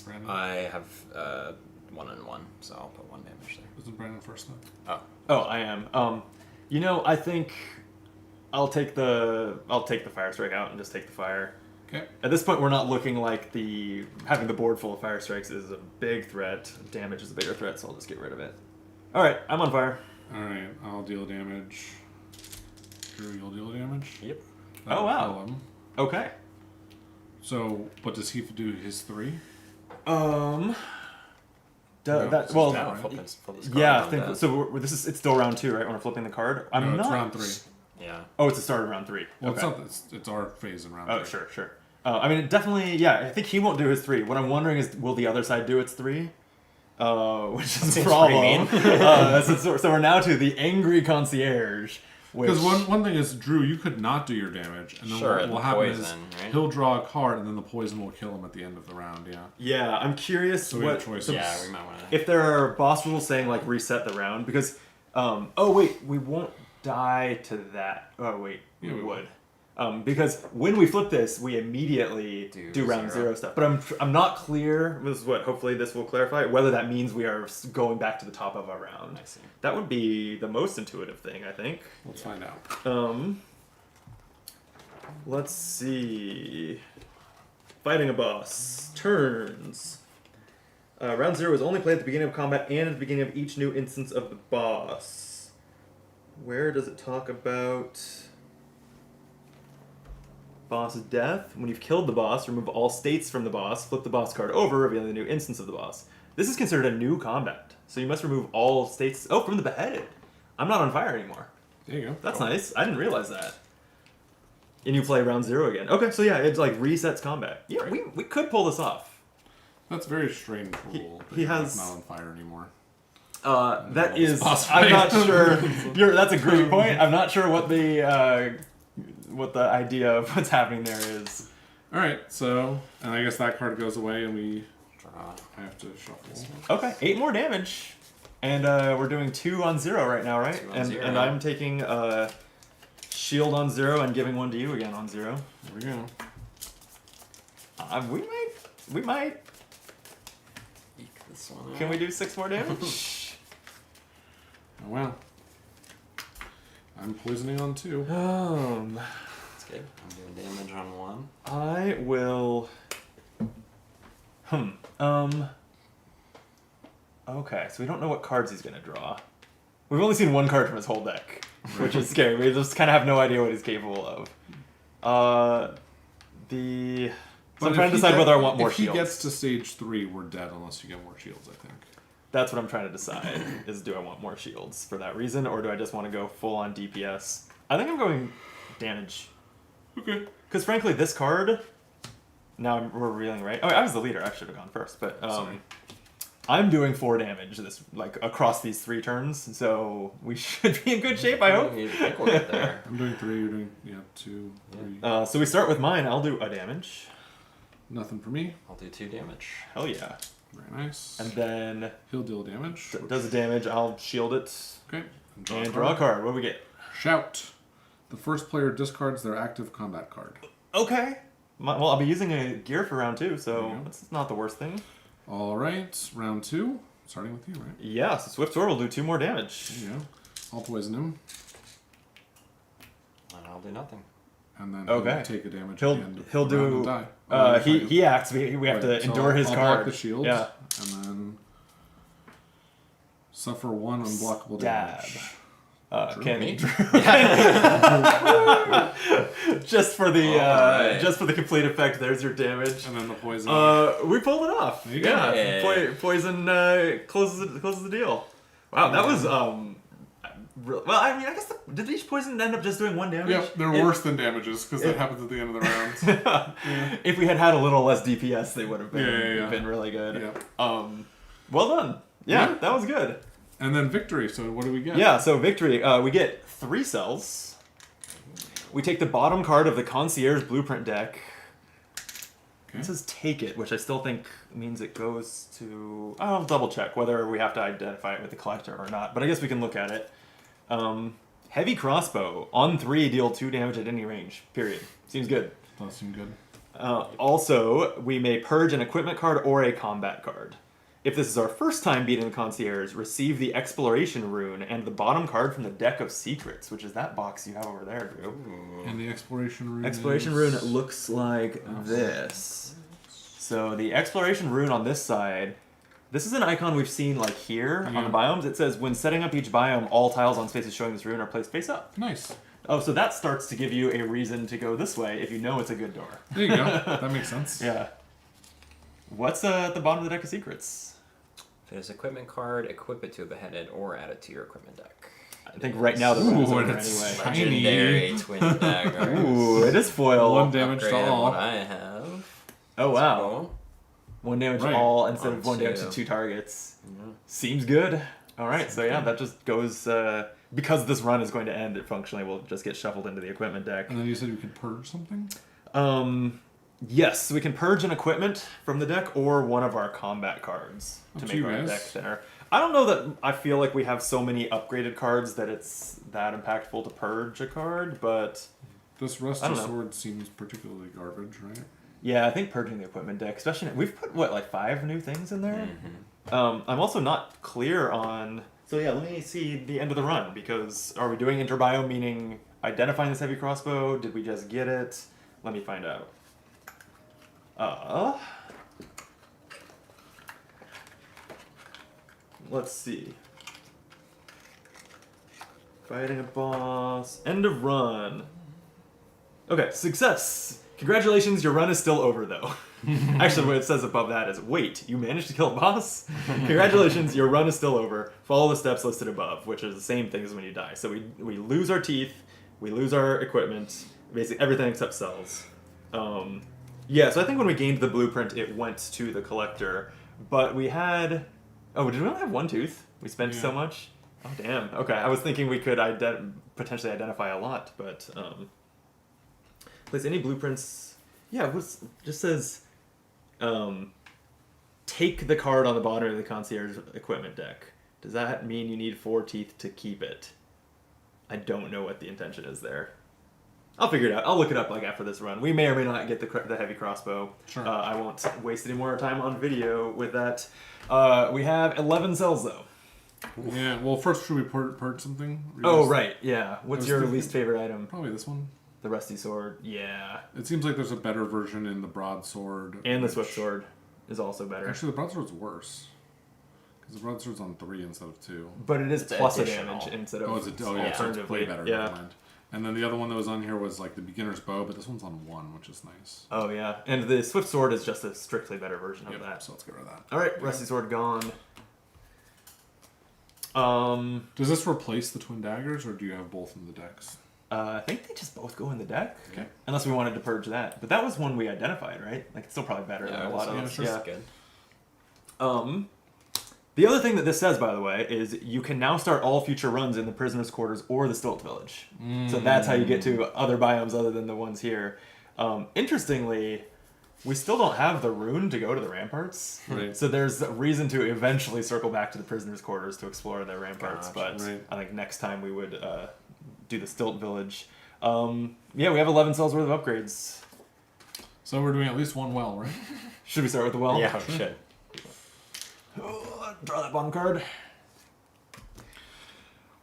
Brandon? I have 1 and 1, so I'll put 1 damage there. Isn't Brandon first then? Oh, Oh, I am. You know, I think I'll take the fire strike out and just take the fire. Okay. At this point, we're not looking like having the board full of fire strikes is a big threat. Damage is a bigger threat, so I'll just get rid of it. All right, I'm on fire. Alright, I'll deal damage. Drew, you'll deal damage? yep. That'll Oh, wow. kill him. Okay. So, but does he do his 3? Um. No, that it's well. just Now right? flip this card Yeah, I on think death. so. It's still round 2, right? When we're flipping the card, I'm No, not. it's round 3. Yeah. Oh, it's the start of round 3. Well, okay. it's our phase in round 3. Oh, sure. I mean, it definitely, yeah. I think he won't do his 3. What I'm wondering is, will the other side do its 3? Which is a Seems problem. pretty mean. So we're now to the angry concierge. Because Which, one thing is, Drew, you could not do your damage, and then Sure, what the will happen is poison, right? he'll draw a card, and then the poison will kill him at the end of the round. Yeah. yeah, I'm curious So we have what choices. Yeah, we might want to. if there are boss rules saying like reset the round because. Oh wait, we won't die to that. Oh wait, Yeah, we we would. Because when we flip this, we immediately do round 0. 0 stuff. But I'm not clear. This is what hopefully this will clarify whether that means we are going back to the top of our round. I see. That would be the most intuitive thing, I think. Let's find out. Let's see. Fighting a boss. Turns. Round 0 is only played at the beginning of combat and at the beginning of each new instance of the boss. Where does it talk about boss death? When you've killed the boss, remove all states from the boss, flip the boss card over, revealing the new instance of the boss. This is considered a new combat, so you must remove all states. Oh, from the beheaded. I'm not on fire anymore. There you go. That's nice. I didn't realize that. And you play round 0 again. Okay, so yeah, it's like resets combat. Yeah, we could pull this off. That's a very strange rule. that he you're has- not on fire anymore. That Well, is. it's boss I'm not fight. sure. That's a great point. I'm not sure what the idea of what's happening there is. All right, so and I guess that card goes away, and we Draw. have to shuffle. Okay, 8 more damage, and we're doing 2 on 0 right now, right? 2 on and 0. and I'm taking shield on 0 and giving 1 to you again on 0. There we go. We might. Eke this one Can out. we do 6 more damage? Oh well. I'm poisoning on 2. That's good. I'm doing damage on 1. I will. Okay, so we don't know what cards he's gonna draw. We've only seen 1 card from his whole deck, which is scary. We just kind of have no idea what he's capable of. So I'm trying to decide whether I want more if shields. he gets to stage 3, we're dead unless you get more shields, I think. That's what I'm trying to decide, is do I want more shields for that reason, or do I just want to go full on DPS? I think I'm going damage. Okay. Because frankly, this card, now we're reeling, right? Oh, I was the leader. I should have gone first, but Sorry. I'm doing 4 damage across these 3 turns, so we should be in good shape, I hope. I think we'll get there. I'm doing 3, you're doing 2, 3. So we start with mine. I'll do a damage. Nothing for me. I'll do 2 damage. Hell yeah. Very nice. And then He'll deal damage. does the damage. I'll shield it Okay. and draw a card. What do we get? Shout. The first player discards their active combat card. Okay. Well, I'll be using a gear for round 2, so There you go. that's not the worst thing. All right. Round 2. Starting with you, right? Yeah, so Swift Sword will do 2 more damage. There you go. I'll poison him, And I'll do nothing. and then Okay. he'll take a damage He'll- at the end of he'll the round do- and die. Oh, you're fine. He acts. We have to Right, so endure his I'll card. block the shield. Yeah. And then suffer 1 unblockable Stab. damage. Drew? Can Me? just for the Alright. just for the complete effect. There's your damage. And then the poison. We pulled it off. There you go. Yeah, Yeah. poison closes the deal. Wow, that was well. I mean, I guess did each poison end up just doing 1 damage? Yep, they're It- worse than damages because that happens at the end of the round. If we had had a little less DPS, they would have been Yeah. been really good. Yeah. Well done. Yeah, Yeah. that was good. And then victory. So what do we get? Yeah, so victory. We get 3 cells. We take the bottom card of the Concierge Blueprint deck. Okay. It says take it, which I still think means it goes to... I'll double check whether we have to identify it with the collector or not, but I guess we can look at it. Heavy Crossbow. On 3, deal 2 damage at any range. Period. Seems good. Does seem good. Also, we may purge an equipment card or a combat card. If this is our first time beating the concierge, receive the exploration rune and the bottom card from the deck of secrets, which is that box you have over there, Drew. And the exploration rune. Exploration rune looks like this. So the exploration rune on this side, this is an icon we've seen like here on the biomes. It says when setting up each biome, all tiles on spaces showing this rune are placed face up. Nice. Oh, so that starts to give you a reason to go this way if you know it's a good door. There you go. That makes sense. Yeah. What's at the bottom of the deck of secrets? If it is equipment card, equip it to a beheaded or add it to your equipment deck. I think right now the rune's Ooh, over and anyway. it's Legendary twin daggers. Ooh, it is foil. 1 damage to Upgraded all. what I have. Oh wow. Cool. 1 damage Right. to all instead On of 1 damage to 2. 2 targets. Yeah. Seems good. Alright, so yeah, that just goes because this run is going to end, it functionally will just get shuffled into the equipment deck. And then you said you could purge something? Yes, we can purge an equipment from the deck or one of our combat cards Up to to make you our guys. deck thinner. I don't know that I feel like we have so many upgraded cards that it's that impactful to purge a card, but This I Rusty don't know. Sword seems particularly garbage, right? yeah, I think purging the equipment deck, especially we've put what like 5 new things in there. Mm-hmm. I'm also not clear on. So yeah, let me see the end of the run because are we doing interbiome meaning identifying this heavy crossbow? Did we just get it? Let me find out. Let's see. Fighting a boss. End of run. Okay, success. Congratulations, your run is still over though. Actually, what it says above that is, wait, you managed to kill a boss? Congratulations, your run is still over. Follow the steps listed above, which is the same thing as when you die. So we lose our teeth, we lose our equipment, basically everything except cells. Yeah, so I think when we gained the blueprint, it went to the collector, but we had... Oh, did we only have 1 tooth? We spent so much? Oh, damn. Okay, I was thinking we could potentially identify a lot, but... Place any blueprints... Yeah, it just says... take the card on the bottom of the concierge equipment deck. Does that mean you need 4 teeth to keep it? I don't know what the intention is there. I'll figure it out. I'll look it up like after this run. We may or may not get the heavy crossbow. Sure. I won't waste any more time on video with that. We have 11 cells though. Yeah, well, first should we purge something? Oh right, yeah. What's was your thinking- least favorite item? Probably this one. The rusty sword. Yeah. It seems like there's a better version in the broadsword. And the which- swift sword is also better. Actually, the broadsword's worse. Because the broadsword's on 3 instead of 2. But it is It's plus a additional. damage instead of Oh, it's a, oh yeah, so it's way alternatively. better. Yeah. Never mind. And then the other one that was on here was like the beginner's bow, but this one's on 1, which is nice. Oh yeah. And the swift sword is just a strictly better version of Yep, that. so let's get rid of that. Alright, rusty sword gone. Does this replace the twin daggers, or do you have both in the decks? I think they just both go in the deck. Okay. Unless we wanted to purge that. But that was one we identified, right? Like, it's still probably better than a lot of yeah, those. sure. Yeah. Good. The other thing that this says, by the way, is you can now start all future runs in the prisoner's quarters or the Stilt Village. So that's how you get to other biomes other than the ones here. Interestingly, we still don't have the rune to go to the ramparts. Right. So there's a reason to eventually circle back to the prisoner's quarters to explore their ramparts. Gotcha. But Right. I think next time we would do the Stilt Village. Yeah, we have 11 cells worth of upgrades. So we're doing at least one well, right? Should we start with the well? Yeah, we should. Draw that bottom card.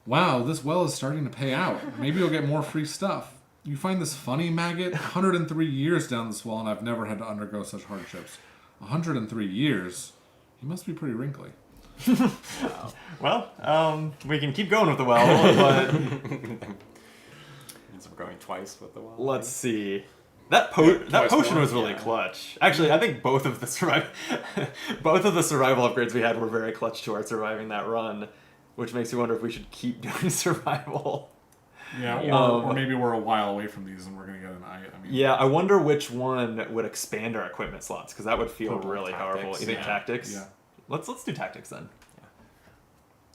Wow, this well is starting to pay out. Maybe you'll get more free stuff. You find this funny, Maggot? 103 years down this well, and I've never had to undergo such hardships. 103 years? He must be pretty wrinkly. Well, we can keep going with the well, but Ends up going twice with the well. let's see. That potion more, was really yeah. clutch. Actually, I think both of the survival upgrades we had were very clutch to our surviving that run, which makes me wonder if we should keep doing survival. Yeah, Yeah. or maybe we're a while away from these and we're going to get an I mean, Yeah, I wonder which one would expand our equipment slots because that would feel Probably really powerful. tactics, You think yeah. tactics? Yeah. Let's do tactics then.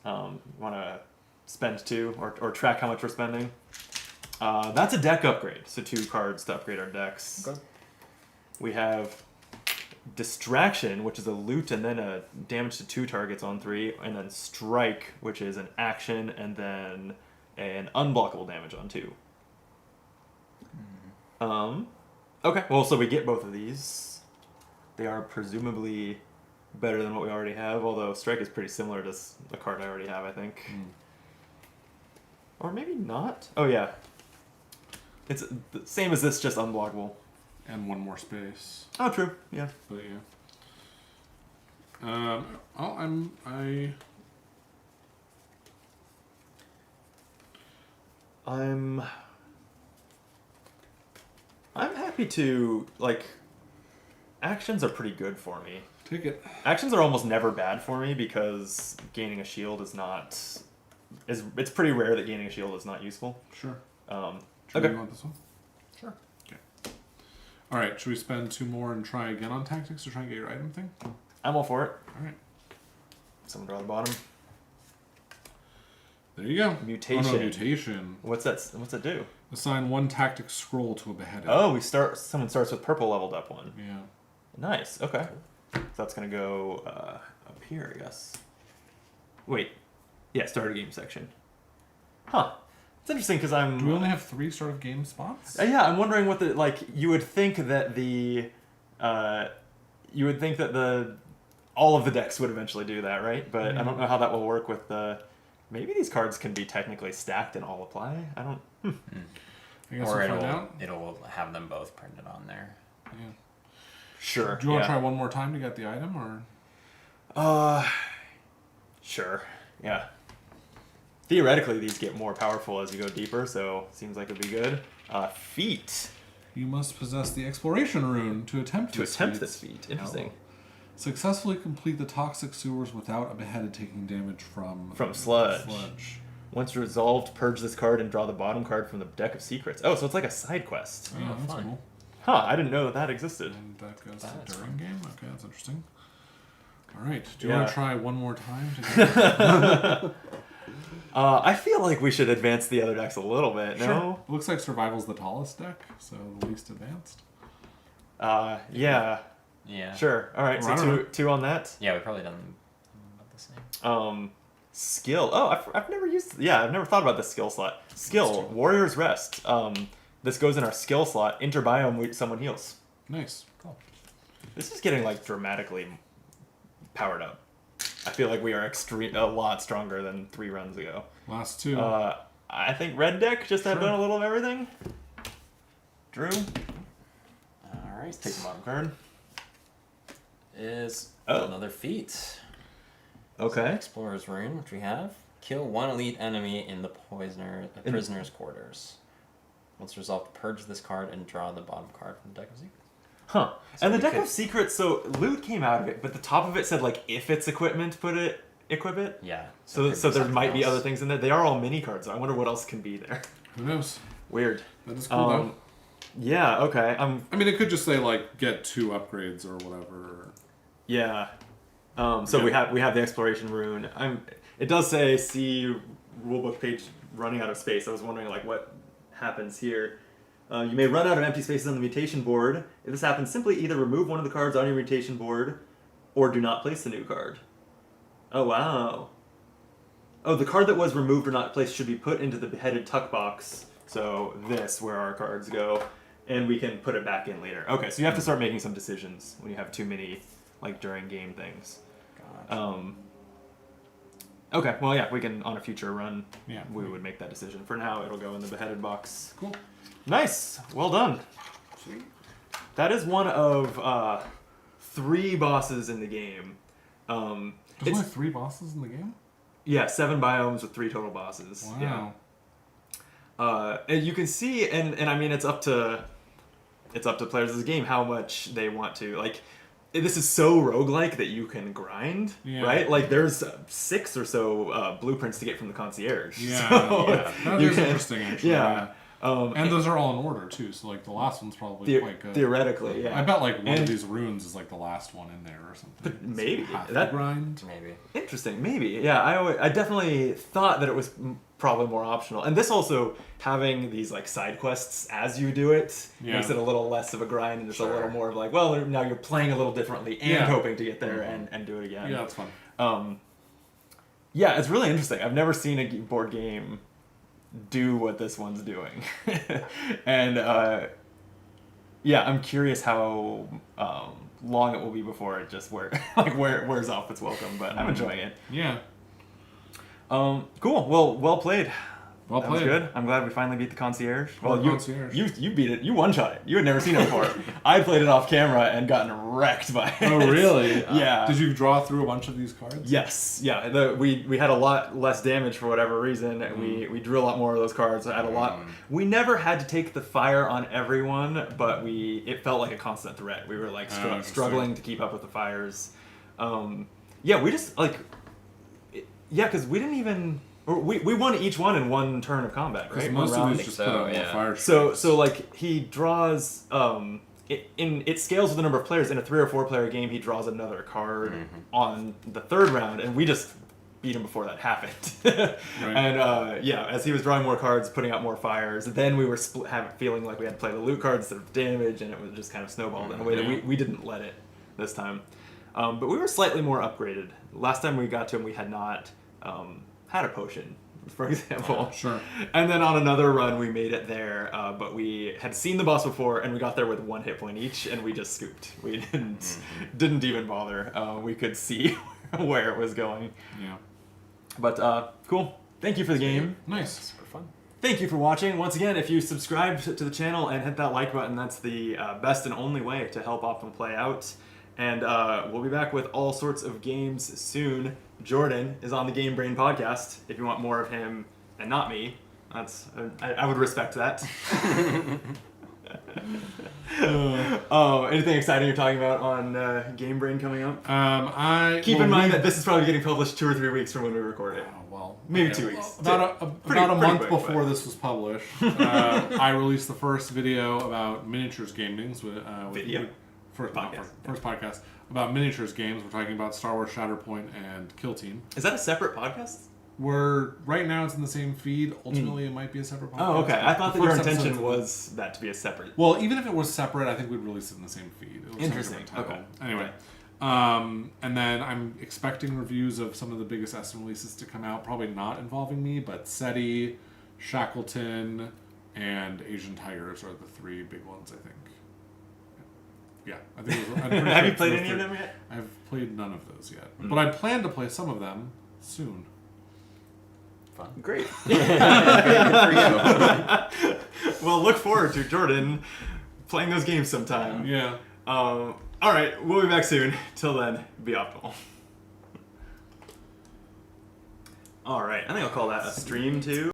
Want to spend 2 or track how much we're spending? That's a deck upgrade, so 2 cards to upgrade our decks. Okay. We have Distraction, which is a loot and then a damage to 2 targets on 3, and then Strike, which is an action and then an unblockable damage on 2. Okay, well, so we get both of these. They are presumably better than what we already have, although Strike is pretty similar to the card I already have, I think. Or maybe not. Oh, yeah. It's the same as this, just unblockable. And one more space. Oh, true. Yeah. But yeah. I'm happy to, like, actions are pretty good for me. Take it. Actions are almost never bad for me because gaining a shield is not... It's pretty rare that gaining a shield is not useful. Sure. Okay. You want this one? Sure. Okay. All right. Should we spend 2 more and try again on tactics to try and get your item thing? I'm all for it. All right. Someone draw the bottom. There you go. Mutation. Oh, no, mutation. What's that do? Assign 1 tactic scroll to a beheaded. Oh, someone starts with purple leveled up one. Yeah. Nice. Okay. So that's gonna go up here, I guess. Wait. Yeah, start a game section. Huh. It's interesting because I'm. Do we only have 3 start of game spots? Yeah, I'm wondering what the You would think that the all of the decks would eventually do that, right? But I don't know how that will work with the. Maybe these cards can be technically stacked and all apply. I don't. I guess Or we'll find out. it'll have them both printed on there. Yeah. Sure. Do you want to try one more time to get the item, or? Sure. Yeah. Theoretically, these get more powerful as you go deeper, so seems like it'd be good. Feat. You must possess the exploration rune to attempt this feat. This feat. Interesting. Successfully complete the toxic sewers without a beheaded taking damage from sludge. Once resolved, purge this card and draw the bottom card from the deck of secrets. Oh, so it's like a side quest. Oh, that's fun. cool. Huh, I didn't know that existed. And that goes That's to during fun. game. Okay, that's interesting. All right. Do you Yeah. want to try one more time? To get... I feel like we should advance the other decks a little bit, no? It looks like Survival's the tallest deck, so the least advanced. Yeah. Yeah. Sure. All right, Or I so don't know. two on that. Yeah, we probably done about the same. Skill. Oh, I've never used. Yeah, I've never thought about the skill slot. Skill. Warrior's Rest. This goes in our skill slot. Enter biome. Someone heals. Nice. Cool. This is getting like dramatically powered up. I feel like we are a lot stronger than 3 runs ago. Last 2. I think red deck just have Sure. done a little of everything. Drew, All right. take the bottom card. Is Oh. another feat. Okay. Explorer's Rune, which we have. Kill 1 elite enemy in the prisoner's quarters. Once resolved, purge this card and draw the bottom card from the deck of secrets. Huh. So And the we deck could- of secrets, so loot came out of it, but the top of it said like if it's equipment, equip it. Yeah. So it could be there something might be else. other things in there. They are all mini cards. I wonder what else can be there. Who knows? Weird. That is cool, though. Yeah. Okay. I mean, it could just say, like, get 2 upgrades or whatever. Yeah. So we have the exploration rune. It does say see rulebook page running out of space. I was wondering like what happens here. You may run out of empty spaces on the mutation board. If this happens, simply either remove one of the cards on your mutation board, or do not place the new card. Oh wow. Oh, the card that was removed or not placed should be put into the beheaded tuck box. So this, where our cards go, and we can put it back in later. Okay, so you have to start making some decisions when you have too many, like during game things. Gotcha. Okay, well yeah, we can on a future run. Yeah. We would make that decision. For now, it'll go in the beheaded box. Cool. Nice, well done. Sweet. That is one of 3 bosses in the game. There's It's- only 3 bosses in the game? Yeah, 7 biomes with 3 total bosses. Wow. Yeah. And you can see, and I mean, it's up to players of the game how much they want to like. This is so roguelike that you can grind, Yeah. right? Like there's 6 or so blueprints to get from the concierge. Yeah. So Yeah. That you is can- interesting, actually. Yeah. And those are all in order, too. So, like, the last one's probably quite good. Theoretically, yeah. I bet, like, one And- of these runes is, like, the last one in there or something. But So maybe. you have to That- grind. Maybe. Interesting, maybe. Yeah, I definitely thought that it was probably more optional. And this also, having these like side quests as you do it, Yeah. makes it a little less of a grind and it's a Sure. little more of like, well, now you're playing a little differently and Yeah. hoping to get there and do it again. Yeah, that's fun. Yeah, it's really interesting. I've never seen a board game do what this one's doing. And I'm curious how long it will be before it just wears off its welcome. But I'm enjoying it. Yeah. Cool. Well played. Well That was played. good. I'm glad we finally beat the concierge. Well, Well, concierge. you beat it. You one-shot it. You had never seen it before. I played it off camera and gotten wrecked by it. Oh, really? Yeah. Did you draw through a bunch of these cards? Yes. Yeah. We had a lot less damage for whatever reason. We drew a lot more of those cards. Had a lot. We never had to take the fire on everyone, but it felt like a constant threat. We were like interesting. struggling to keep up with the fires. Yeah. We just because we didn't even. Or we won each one in one turn of combat, Because right? most One of round. these just so, put out more yeah. fire. So like he draws it scales with the number of players. In a 3 or 4 player game, he draws another card on the third round, and we just beat him before that happened. And as he was drawing more cards, putting out more fires, then we were feeling like we had to play the loot cards instead of damage, and it was just kind of snowballed in a way that we didn't let it this time. But we were slightly more upgraded. Last time we got to him, we had not had a potion, for example. Sure. And then on another run, we made it there, but we had seen the boss before, and we got there with 1 hit point each, and we just scooped. We didn't even bother. We could see where it was going. Yeah. But cool. Thank you for the game. Nice. Super fun. Thank you for watching. Once again, if you subscribe to the channel and hit that like button, that's the best and only way to help Optimal play out. And we'll be back with all sorts of games soon. Jordan is on the Game Brain podcast. If you want more of him and not me, I would respect that. Anything exciting you're talking about on Game Brain coming up? Keep in mind that this is probably getting published 2 or 3 weeks from when we record it. Maybe 2 weeks. About a Pretty month quick, before but- this was published, I released the first video about miniatures gamings. Video? First Podcast. First podcast about miniatures games. We're talking about Star Wars Shatterpoint and Kill Team. Is that a separate podcast? Right now it's in the same feed. Ultimately, it might be a separate podcast. Oh, okay. I thought The that your first intention episode's- was that to be a separate. Well, even if it was separate, I think we'd release it in the same feed. It was some Interesting. different title. Okay. Anyway. And then I'm expecting reviews of some of the biggest SM releases to come out. Probably not involving me, but SETI, Shackleton, and Asian Tigers are the 3 big ones, I think. Yeah, I think. I'm pretty Have sure you it's played those any of 3. them yet? I've played none of those yet, but I plan to play some of them soon. Fun. Great. Good for you. Well, look forward to Jordan playing those games sometime. Yeah. All right, we'll be back soon. Till then, be optimal. All right, I think I'll call that a stream too.